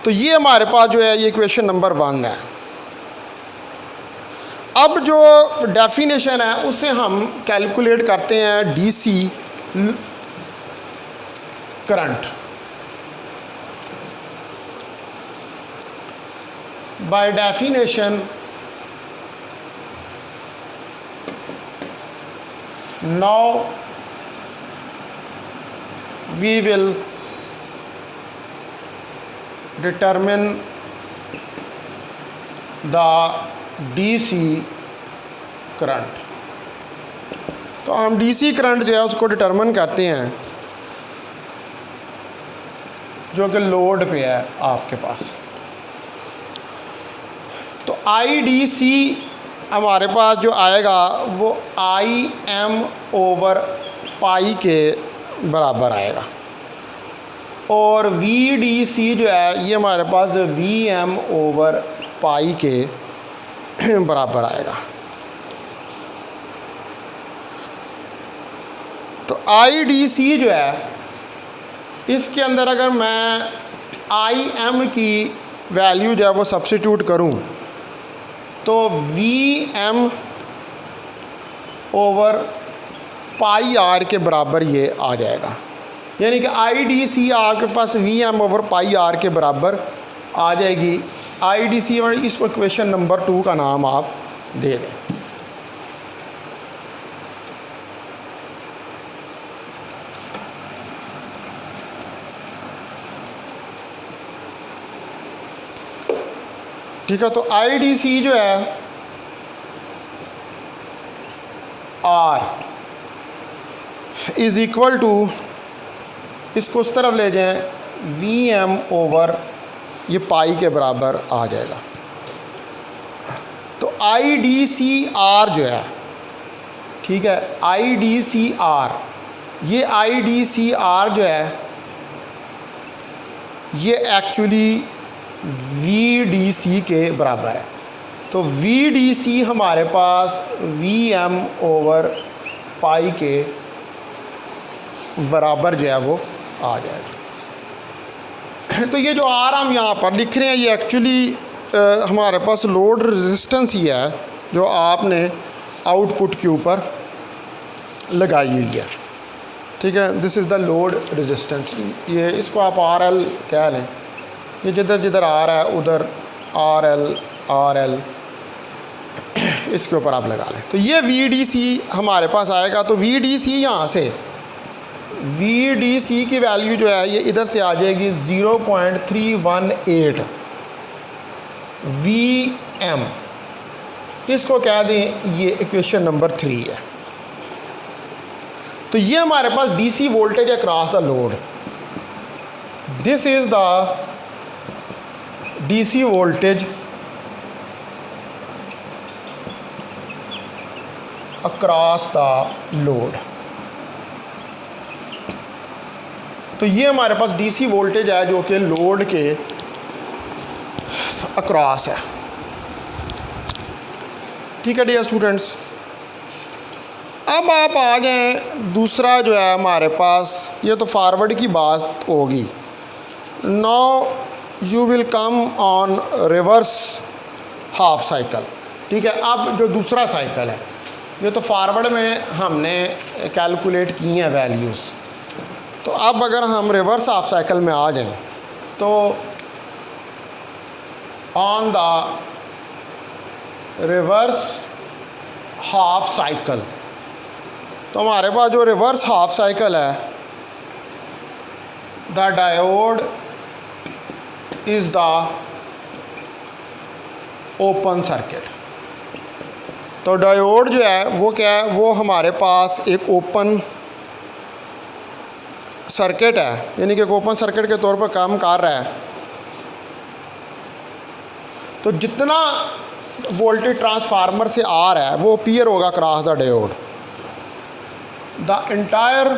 तो ये हमारे पास जो है ये इक्वेशन नंबर 1 है। अब जो डेफिनेशन है उसे हम कैलकुलेट करते हैं DC current by definition now we will determine the DC current. तो हम DC करंट जो है उसको डिटरमिन करते हैं जो कि लोड पे है आपके पास। तो IDC हमारे पास जो आएगा वो IM ओवर पाई के बराबर आएगा, और VDC जो है ये हमारे पास VM ओवर पाई के बराबर आएगा। तो IDC जो है इसके अंदर अगर मैं IM की वैल्यू जो है वो सब्स्टिट्यूट करूं तो VM ओवर पाई R के बराबर ये आ जाएगा, यानी कि IDC आपके पास VM ओवर पाई R के बराबर आ जाएगी। IDC इसको इक्वेशन नंबर 2 का नाम आप दे दें। ठीक है, तो IDC जो है R इज़ इक्वल टू, इसको उस तरफ ले जाएं, VM ओवर ये पाई के बराबर आ जाएगा। तो IDC R जो है, ठीक है, IDC R, ये IDC R जो है ये एक्चुअली VDC के बराबर है। तो VDC हमारे पास VM ओवर पाई के बराबर जो है वो आ जाएगा। तो ये जो आर हम यहाँ पर लिख रहे हैं ये एक्चुअली हमारे पास लोड रेजिस्टेंस ही है जो आपने आउटपुट के ऊपर लगाई हुई है, ठीक है। This is the load resistance, ये इसको आप आर एल कह लें। ये जिधर जिधर आ रहा है उधर आर एल इसके ऊपर आप लगा लें। तो ये वी डी सी हमारे पास आएगा। तो वी डी सी यहाँ से वी डी सी की वैल्यू जो है ये इधर से आ जाएगी 0.318 वी एम। इसको कह दें ये इक्वेशन नंबर 3 है। तो ये हमारे पास डीसी वोल्टेज है cross the load. This is the DC voltage across the load. तो ये हमारे पास डीसी वोल्टेज है जो कि लोड के अक्रॉस है, ठीक है डियर स्टूडेंट्स। अब आप आ जाएं दूसरा जो है हमारे पास, ये तो फॉरवर्ड की बात होगी। Now you will come on reverse half cycle, ठीक है। अब जो दूसरा साइकिल है ये तो फॉरवर्ड में हमने कैलकुलेट की हैं वैल्यूज़। तो अब अगर हम रिवर्स हाफ साइकिल में आ जाएं तो on the reverse half cycle, तो हमारे पास जो रिवर्स हाफ साइकिल है the diode is the open circuit. तो डायोड जो है वो क्या है, वो हमारे पास एक ओपन सर्किट है, यानी कि एक ओपन सर्किट के तौर पर काम कर रहा है। तो जितना वोल्टेज ट्रांसफार्मर से आ रहा है वो अपीयर होगा cross the diode. The entire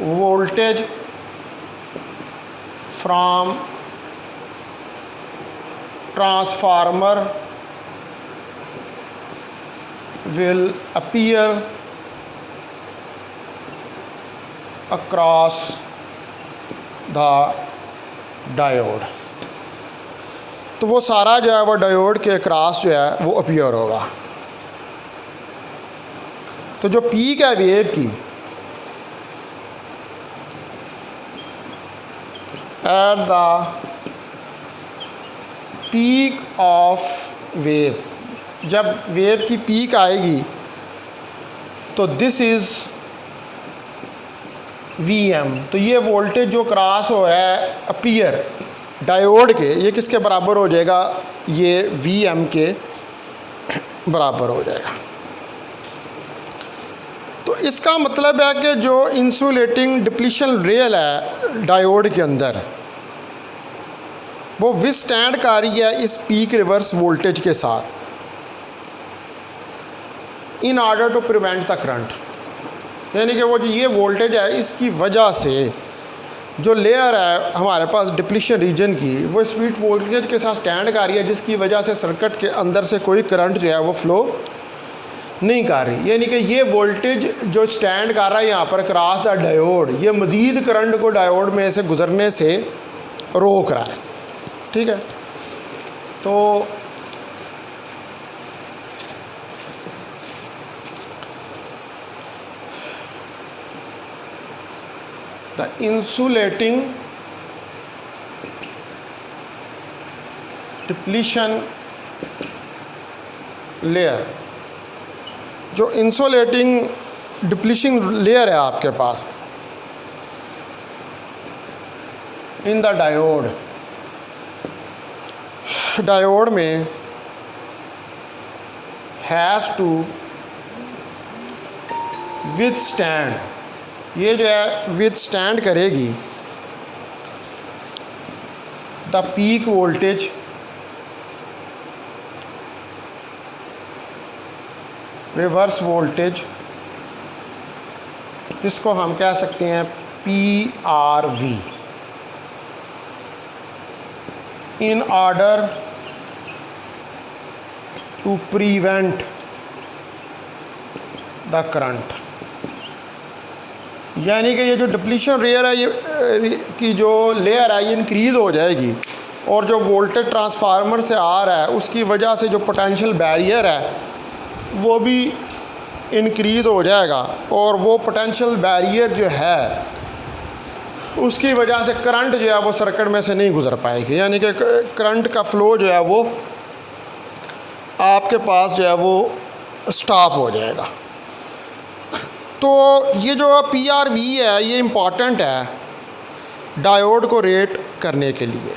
voltage from transformer will appear across the diode। तो वो सारा जो है वो डायोड के क्रॉस जो है वो अपीयर होगा। तो जो पीक है वेव की at the peak of wave, जब वेव की पीक आएगी तो दिस इज़ वी एम। तो ये वोल्टेज जो क्रॉस हो रहा है अपीयर डायोड के, ये किसके बराबर हो जाएगा, ये वी एम के बराबर हो जाएगा। तो इसका मतलब है कि जो इंसुलेटिंग डिप्लीशन रेल है डायोड के अंदर वो विथस्टैंड कर रही है इस पीक रिवर्स वोल्टेज के साथ in order to prevent the current. यानी कि वो जो ये वोल्टेज है इसकी वजह से जो लेयर है हमारे पास डिप्लीशन रीजन की वो स्पीड वोल्टेज के साथ स्टैंड कर रही है, जिसकी वजह से सर्किट के अंदर से कोई करंट जो है वो फ्लो नहीं कर रही। यानी कि ये वोल्टेज जो स्टैंड कर रहा है यहाँ पर क्रॉस द डायोड, ये मज़ीद करंट को डायोड में से गुजरने से रोक रहा है, ठीक है। तो द इंसुलेटिंग डिप्लीशन लेयर, जो इंसुलेटिंग डिप्लीशन लेयर है आपके पास इन द डायोड, डायोड में हैज़ टू विथस्टैंड, ये जो है विथस्टैंड करेगी the peak voltage reverse voltage, इसको हम कह सकते हैं PRV, in order to prevent the current, यानी कि ये जो डिप्लीशन रेयर है ये की जो लेयर है ये इंक्रीज़ हो जाएगी और जो वोल्टेज ट्रांसफार्मर से आ रहा है उसकी वजह से जो पोटेंशियल बैरियर है वो भी इंक्रीज़ हो जाएगा और वो पोटेंशियल बैरियर जो है उसकी वजह से करंट जो है वो सर्किट में से नहीं गुज़र पाएगी, यानी कि करंट का फ़्लो जो है वो आपके पास जो है वो स्टॉप हो जाएगा। तो ये जो PRV है ये इम्पॉर्टेंट है डायोड को रेट करने के लिए।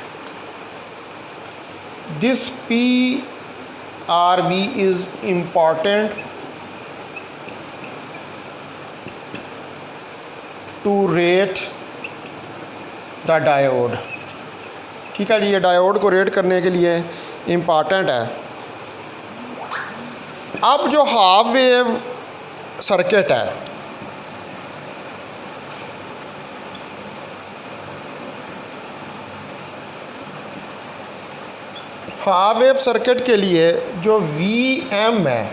This PRV is important to rate the diode. ठीक है जी, ये डायोड को रेट करने के लिए इम्पॉर्टेंट है। अब जो हाफ वेव सर्किट है, हाफ वेव सर्किट के लिए जो VM है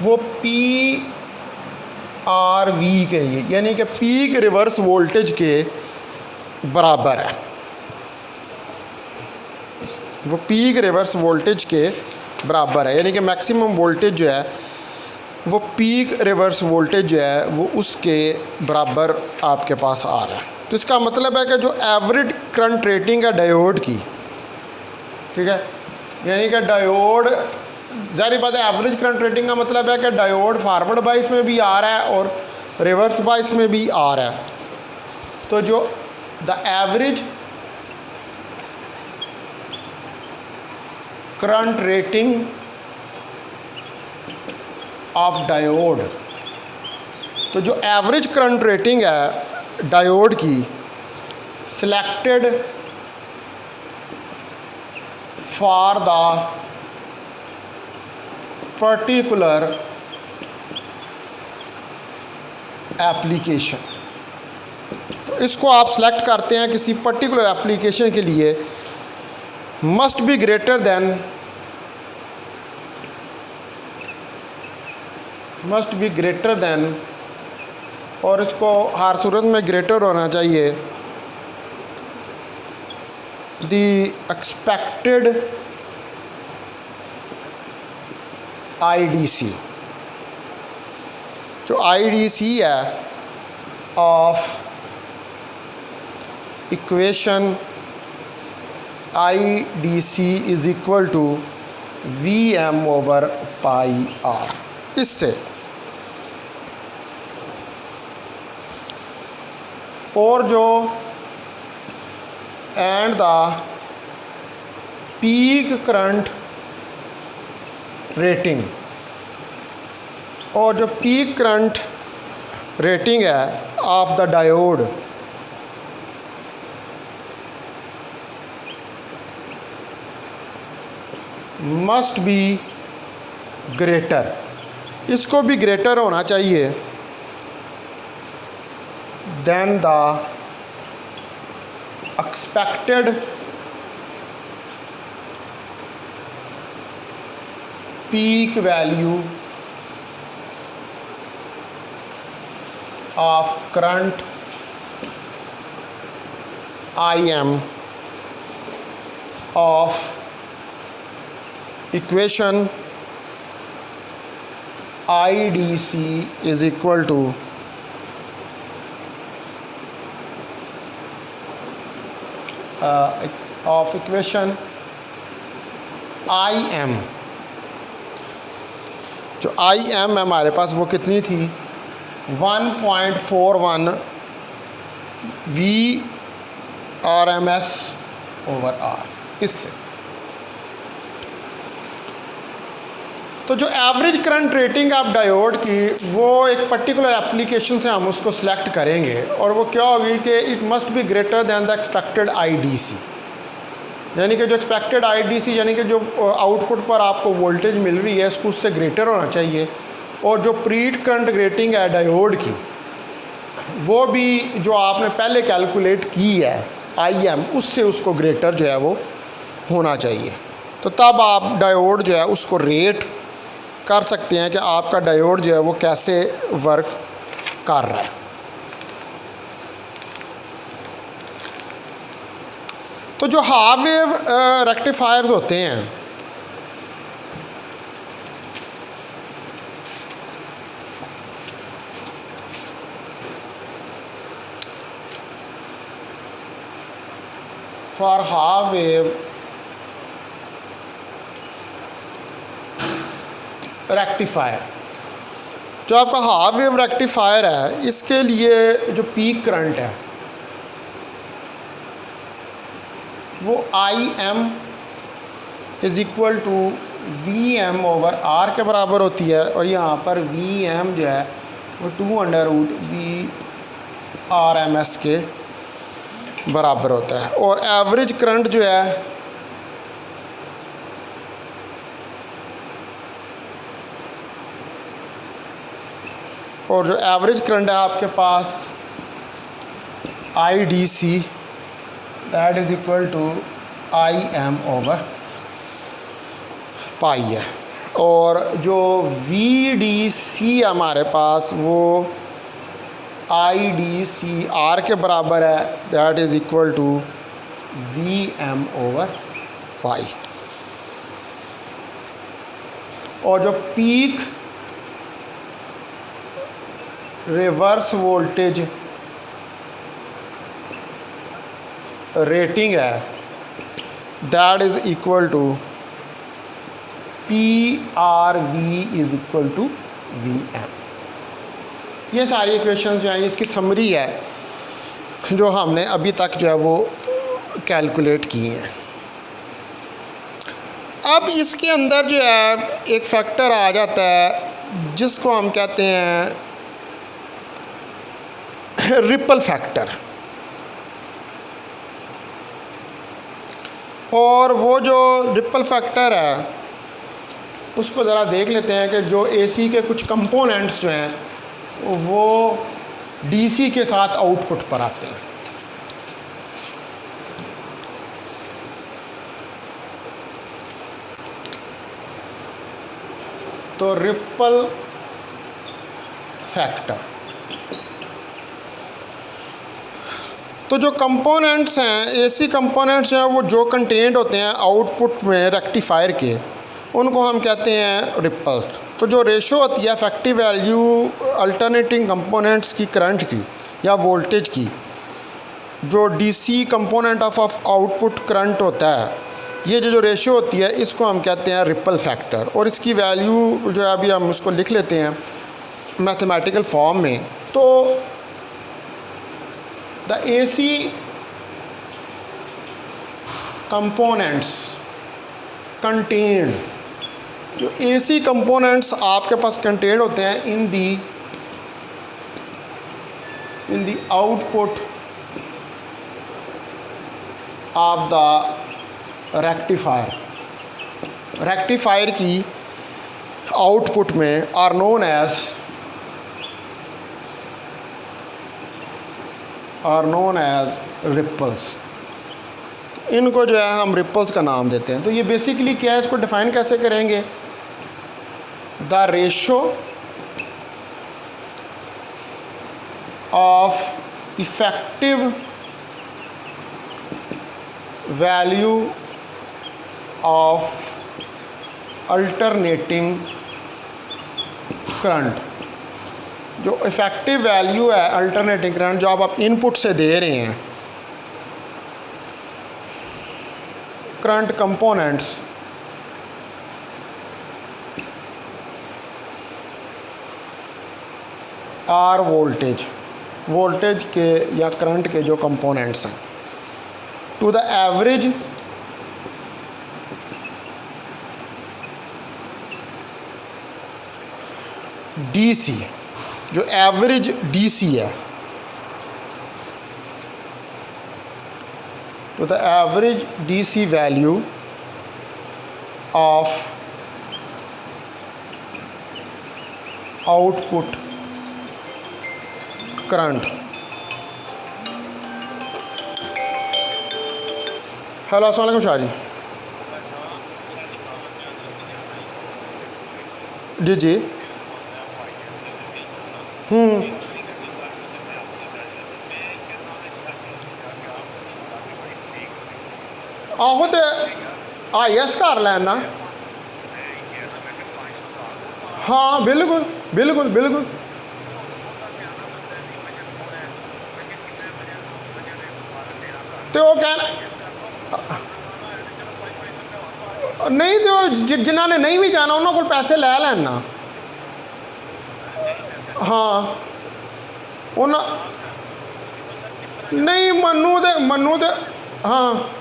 वो PRV के लिए, यानी कि पीक रिवर्स वोल्टेज के बराबर है। वो पीक रिवर्स वोल्टेज के बराबर है, यानी कि मैक्सिमम वोल्टेज जो है वो पीक रिवर्स वोल्टेज जो है वो उसके बराबर आपके पास आ रहा है। तो इसका मतलब है कि जो एवरेज करंट रेटिंग है डायोड की, ठीक है, यानी कि डायोड ज़ाहिर बात है एवरेज करंट रेटिंग का मतलब है कि डायोड फॉरवर्ड बाइस में भी आ रहा है और रिवर्स बाइस में भी आ रहा है। तो जो the average current rating of diode, तो जो एवरेज करंट रेटिंग है डायोड की selected for the particular application, तो इसको आप सेलेक्ट करते हैं किसी पर्टिकुलर एप्लीकेशन के लिए, मस्ट बी ग्रेटर देन और इसको हर सूरत में ग्रेटर होना चाहिए द एक्सपेक्टेड IDC। जो IDC है of equation IDC is equal to VM over pi R। इससे और जो and the peak current rating, और जो पीक करंट रेटिंग है of the diode must be greater, इसको भी ग्रेटर होना चाहिए than the expected peak value of current IM of equation IDC is equal to of equation IM। जो IM है हमारे पास वो कितनी थी 1.41 VRMS ओवर R। इससे तो जो एवरेज करंट रेटिंग आप डायोड की वो एक पर्टिकुलर एप्लीकेशन से हम उसको सिलेक्ट करेंगे और वो क्या होगी कि it must be greater than the expected IDC, यानी कि जो एक्सपेक्टेड IDC यानी कि जो आउटपुट पर आपको वोल्टेज मिल रही है इसको उससे ग्रेटर होना चाहिए, और जो प्रीट करंट रेटिंग है डायोड की वो भी जो आपने पहले कैलकुलेट की है IM उससे उसको ग्रेटर जो है वो होना चाहिए। तो तब आप डायोड जो है उसको रेट कर सकते हैं कि आपका डायोड जो है वो कैसे वर्क कर रहा है। तो जो हाफ वेव रेक्टिफायर्स होते हैं फॉर हाफ वेव रेक्टिफायर, जो आपका हाफ वेव रेक्टिफायर है इसके लिए जो पीक करंट है वो I M is equal to V M over R के बराबर होती है, और यहाँ पर वी एम जो है वो 2√V RMS के बराबर होता है। और एवरेज करंट जो है और जो एवरेज करंट है आपके पास IDC that is equal to IM over pi है, और जो VDC हमारे पास वो IDCR के बराबर है that is equal to VM over pi. और जो पीक रिवर्स वोल्टेज रेटिंग है that is equal to PRV is equal to VM। ये सारी इक्वेशंस जो हैं इसकी समरी है जो हमने अभी तक जो है वो कैलकुलेट की हैं। अब इसके अंदर जो है एक फैक्टर आ जाता है जिसको हम कहते हैं रिपल फैक्टर, और वो जो रिपल फैक्टर है उसको ज़रा देख लेते हैं कि जो AC के कुछ कंपोनेंट्स जो हैं वो DC के साथ आउटपुट पर आते हैं। तो रिपल फैक्टर, तो जो कंपोनेंट्स हैं AC कंपोनेंट्स हैं वो जो कंटेंट होते हैं आउटपुट में रेक्टिफायर के, उनको हम कहते हैं रिपल्स। तो जो रेशो होती है इफेक्टिव वैल्यू अल्टरनेटिंग कंपोनेंट्स की करंट की या वोल्टेज की, जो DC component of output current होता है, ये जो रेशो होती है इसको हम कहते हैं रिपल फैक्टर। और इसकी वैल्यू जो है अभी हम उसको लिख लेते हैं मैथमेटिकल फॉर्म में। तो द AC कंपोनेंट्स कंटेन्ड, जो AC कंपोनेंट्स आपके पास कंटेन्ड होते हैं in the output of the rectifier की आउटपुट में आर नोन एज रिपल्स। इनको जो है हम रिपल्स का नाम देते हैं। तो ये बेसिकली क्या है, इसको डिफाइन कैसे करेंगे? The ratio of effective value of alternating current, जो इफेक्टिव वैल्यू है अल्टरनेटिंग करंट जो आप इनपुट से दे रहे हैं, करंट कंपोनेंट्स आर वोल्टेज के या करंट के जो कंपोनेंट्स हैं, टू द एवरेज DC, जो एवरेज DC है, to the average DC value of output current। Hello अस्सलाम वालेकुम शाह जी। जी जी। हम्म। आहो तो IS कर लैना। हाँ बिल्कुल बिल्कुल बिल्कुल। तो वो कह नहीं तो जिन्होंने नहीं भी जाना उन्होंने को पैसे लै लैना। हाँ उन्हों नहीं मनु तो हाँ।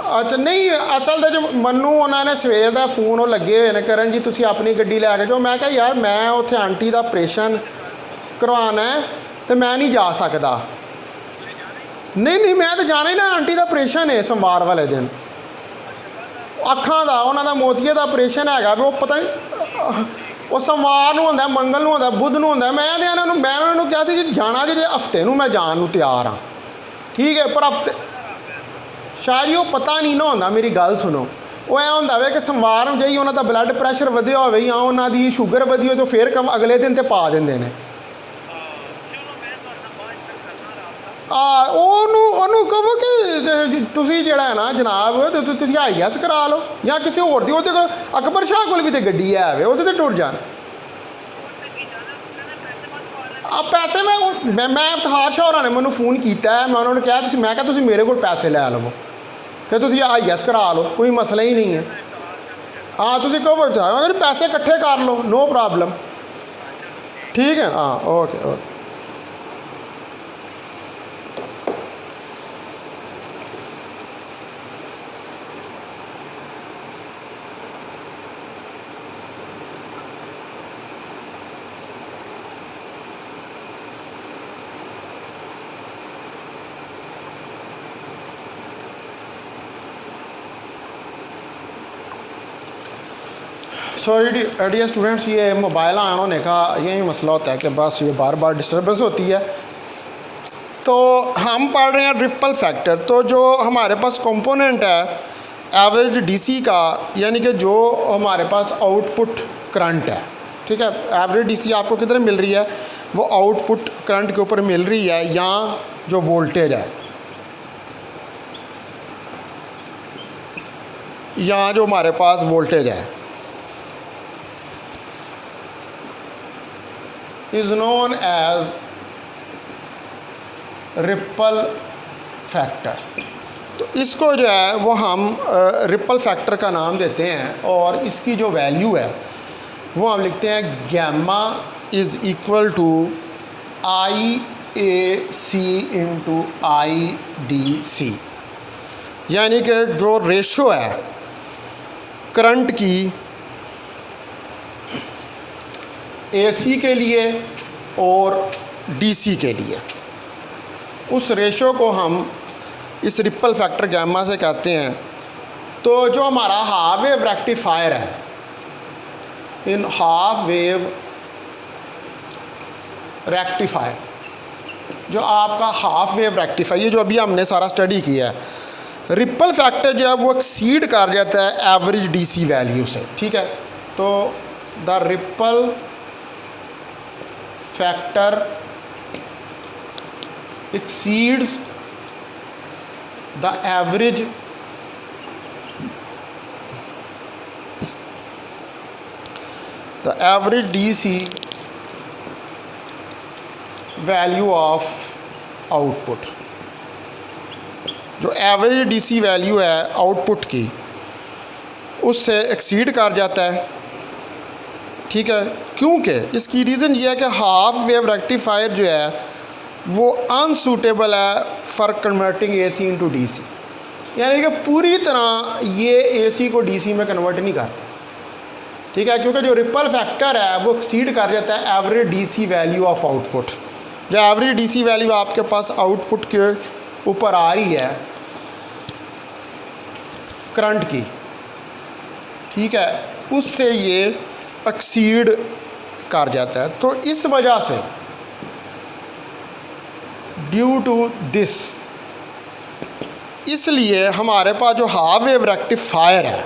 अच्छा नहीं असल तो जो मनु उन्होंने सवेर का फोन वो लगे हुए हैं करन जी तुम अपनी गड्डी लैके जाओ। मैं कहा यार मैं उत्थे आंटी का ऑपरेशन करवाना है तो मैं नहीं जा सकता। नहीं नहीं मैं तो जाना ही ना, आंटी का ऑपरेशन है सोमवार वाले दिन अखां का, उन्होंने मोतिये का ऑपरेशन है। वो पता नहीं वो सोमवार को होंगे, मंगल को होंगे, बुध को होंगे। मैं उन्होंने कहा जी जाना जी हफ्ते में मैं जान को तैयार हाँ ठीक है, पर हफ्ते शायद वो पता नहीं ना होंगे। मेरी गल सुनो, वो ऐ होंगे वे कि सोमवार ਨੂੰ ਜਾਈ ਉਹਨਾਂ ਦਾ ब्लड ਪ੍ਰੈਸ਼ਰ ਵਧਿਆ ਹੋਵੇ ਜਾਂ ਉਹਨਾਂ ਦੀ ਸ਼ੂਗਰ ਵਧੀ ਹੋਵੇ तो फिर कम अगले दिन तो पा ਦਿੰਦੇ ਨੇ। ਉਹਨੂੰ ਕਹੋ ਕਿ ਤੁਸੀਂ ਜਿਹੜਾ ਹੈ ਨਾ ਜਨਾਬ ਤੁਸੀਂ IS ਕਰਾ ਲਓ ਜਾਂ ਕਿਸੇ ਹੋਰ ਦੀ। ਉਹਦੇ ਕੋਲ ਅਕਬਰ ਸ਼ਾਹ ਕੋਲ ਵੀ ਤਾਂ ਗੱਡੀ ਹੈ ਵੇ, ਉਹਦੇ ਤੇ ਟੁਰ ਜਾਣ। पैसे मैं इफ्तार शाह होरां ने मैनू फोन किया है, मैं उन्होंने कहा मैं क्या तुम मेरे को पैसे लै लवो तो तुम IS करा लो, कोई मसला ही नहीं है। हाँ तुम कहो अगर पैसे इकट्ठे कर लो नो प्रॉब्लम ठीक है। हाँ okay okay. Sorry dear students, ये मोबाइल आन होने का यही मसला होता है कि बस ये बार बार डिस्टर्बेंस होती है। तो हम पढ़ रहे हैं रिपल फैक्टर। तो जो हमारे पास कंपोनेंट है एवरेज DC का, यानी कि जो हमारे पास आउटपुट करंट है, ठीक है, एवरेज DC आपको किधर मिल रही है, वो आउटपुट करंट के ऊपर मिल रही है, या जो वोल्टेज है या जो हमारे पास वोल्टेज है is known as ripple factor. तो इसको जो है वो हम रिपल फैक्टर का नाम देते हैं, और इसकी जो वैल्यू है वो हम लिखते हैं gamma is equal to IAC into IDC। यानी कि जो रेशो है करंट की AC के लिए और DC के लिए, उस रेशो को हम इस रिपल फैक्टर गैमा से कहते हैं। तो जो हमारा हाफ वेव रेक्टिफायर है, इन हाफ वेव रेक्टिफायर, जो आपका हाफ वेव रेक्टिफायर, ये जो अभी हमने सारा स्टडी किया है, रिपल फैक्टर जो है वो एक्सीड कर जाता है एवरेज DC वैल्यू से, ठीक है। तो the ripple factor exceeds the average DC value of output। जो एवरेज DC वैल्यू है आउटपुट की उससे एक्सीड कर जाता है, ठीक है। क्योंकि इसकी रीज़न ये है कि हाफ वेव रेक्टिफायर जो है वो अनसूटेबल है for converting AC into DC, यानी कि पूरी तरह ये AC को DC में कन्वर्ट नहीं करता, ठीक है। क्योंकि जो रिपल फैक्टर है वो एक्सीड कर जाता है average DC value of output. जो एवरेज DC वैल्यू आपके पास आउटपुट के ऊपर आ रही है करंट की, ठीक है, उससे ये एक्सीड कर जाता है। तो इस वजह से ड्यू टू दिस इसलिए हमारे पास जो हाफ वेव रेक्टिफायर है,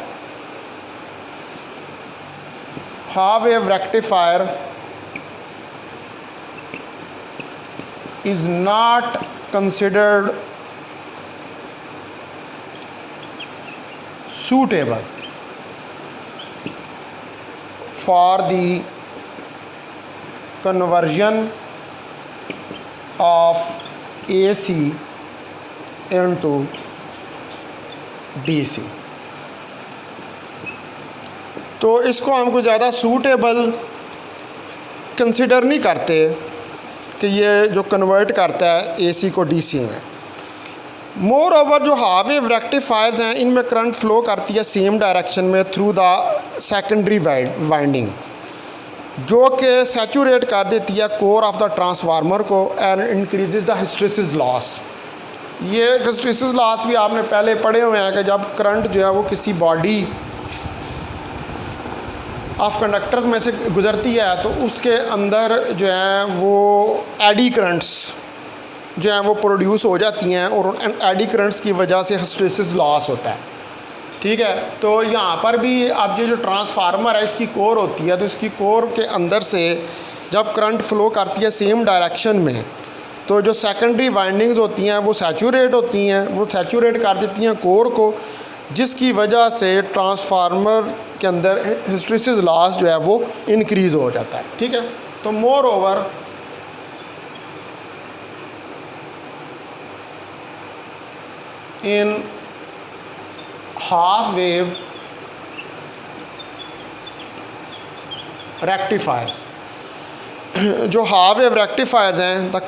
half wave rectifier is not considered suitable for the conversion of AC into DC। तो इसको हम कुछ ज़्यादा सूटेबल कंसिडर नहीं करते कि ये जो कन्वर्ट करता है एसी को डीसी में। मोर ओवर जो हाफ वेव रेक्टिफायर्स हैं इनमें करंट फ्लो करती है सेम डायरेक्शन में थ्रू द सेकेंडरी वाइंडिंग, जो कि सैचुरेट कर देती है कोर ऑफ द ट्रांसफार्मर को and increases the hysteresis loss. ये हिस्टैरिसीस लॉस भी आपने पहले पढ़े हुए हैं कि जब करंट जो है वो किसी बॉडी ऑफ कंडक्टर्स में से गुज़रती है तो उसके अंदर जो है वो एडी करंट्स जो हैं वो प्रोड्यूस हो जाती हैं और एडी करंट्स की वजह से हिस्टैरिसीस लॉस होता है। ठीक है, तो यहाँ पर भी अब ये जो ट्रांसफार्मर है इसकी कोर होती है, तो इसकी कोर के अंदर से जब करंट फ्लो करती है सेम डायरेक्शन में तो जो सेकेंडरी वाइंडिंग्स होती हैं वो सैचुरेट होती हैं, वो सैचुरेट कर देती हैं कोर को, जिसकी वजह से ट्रांसफार्मर के अंदर हिस्टैरिसीस लॉस जो है वो इंक्रीज़ हो जाता है। ठीक है, तो more over in half wave rectifiers, जो हाफ वेव रेक्टिफायर्स हैं, the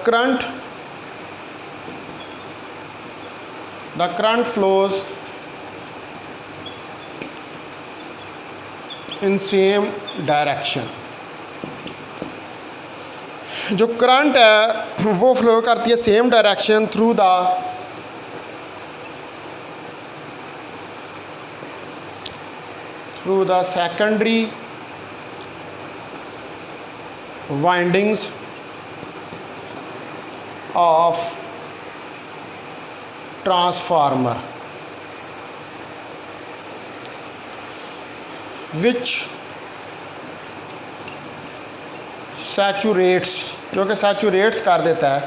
current flows in same direction. जो करंट है वो फ्लो करती है same direction through the secondary windings of transformer which saturates, जो कि सैचुरेट्स कर देता है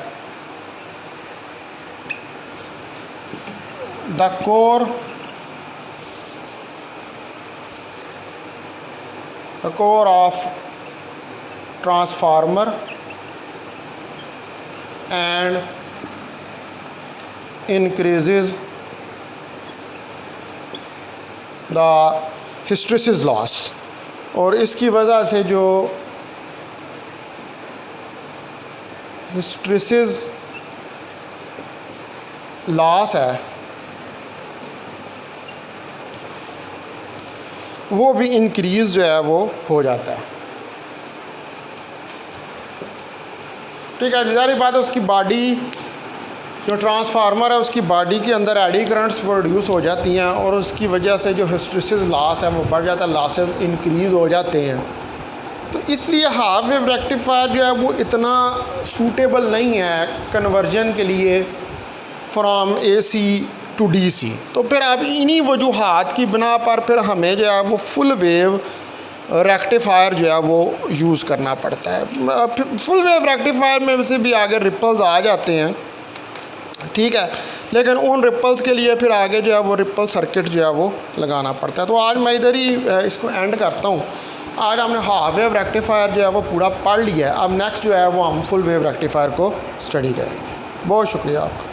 the core of transformer and increases the hysteresis loss. और इसकी वजह से जो हिस्टैरिसीस लॉस है वो भी इंक्रीज़ जो है वो हो जाता है। ठीक है, जारी बात है उसकी बॉडी जो ट्रांसफार्मर है उसकी बॉडी के अंदर एडी करंट्स प्रोड्यूस हो जाती हैं और उसकी वजह से जो हिस्टैरिसीस लॉस है वो बढ़ जाता है, लॉसेस इंक्रीज़ हो जाते हैं। तो इसलिए हाफ वेव रेक्टिफायर जो है वो इतना सूटेबल नहीं है कन्वर्जन के लिए फ्रॉम एसी टू डीसी। तो फिर अब इन्हीं वजूहात की बिना पर फिर हमें जो है वो फुल वेव रेक्टिफायर जो है वो यूज़ करना पड़ता है। फुल वेव रेक्टिफायर में से भी आगे रिपल्स आ जाते हैं, ठीक है, लेकिन उन रिपल्स के लिए फिर आगे जो है वो रिपल सर्किट जो है वो लगाना पड़ता है। तो आज मैं इधर ही इसको एंड करता हूँ। आज हमने हाफ वेव रेक्टिफायर जो है वो पूरा पढ़ लिया है। अब नेक्स्ट जो है वो हम फुल वेव रेक्टिफायर को स्टडी करेंगे। बहुत शुक्रिया आपका।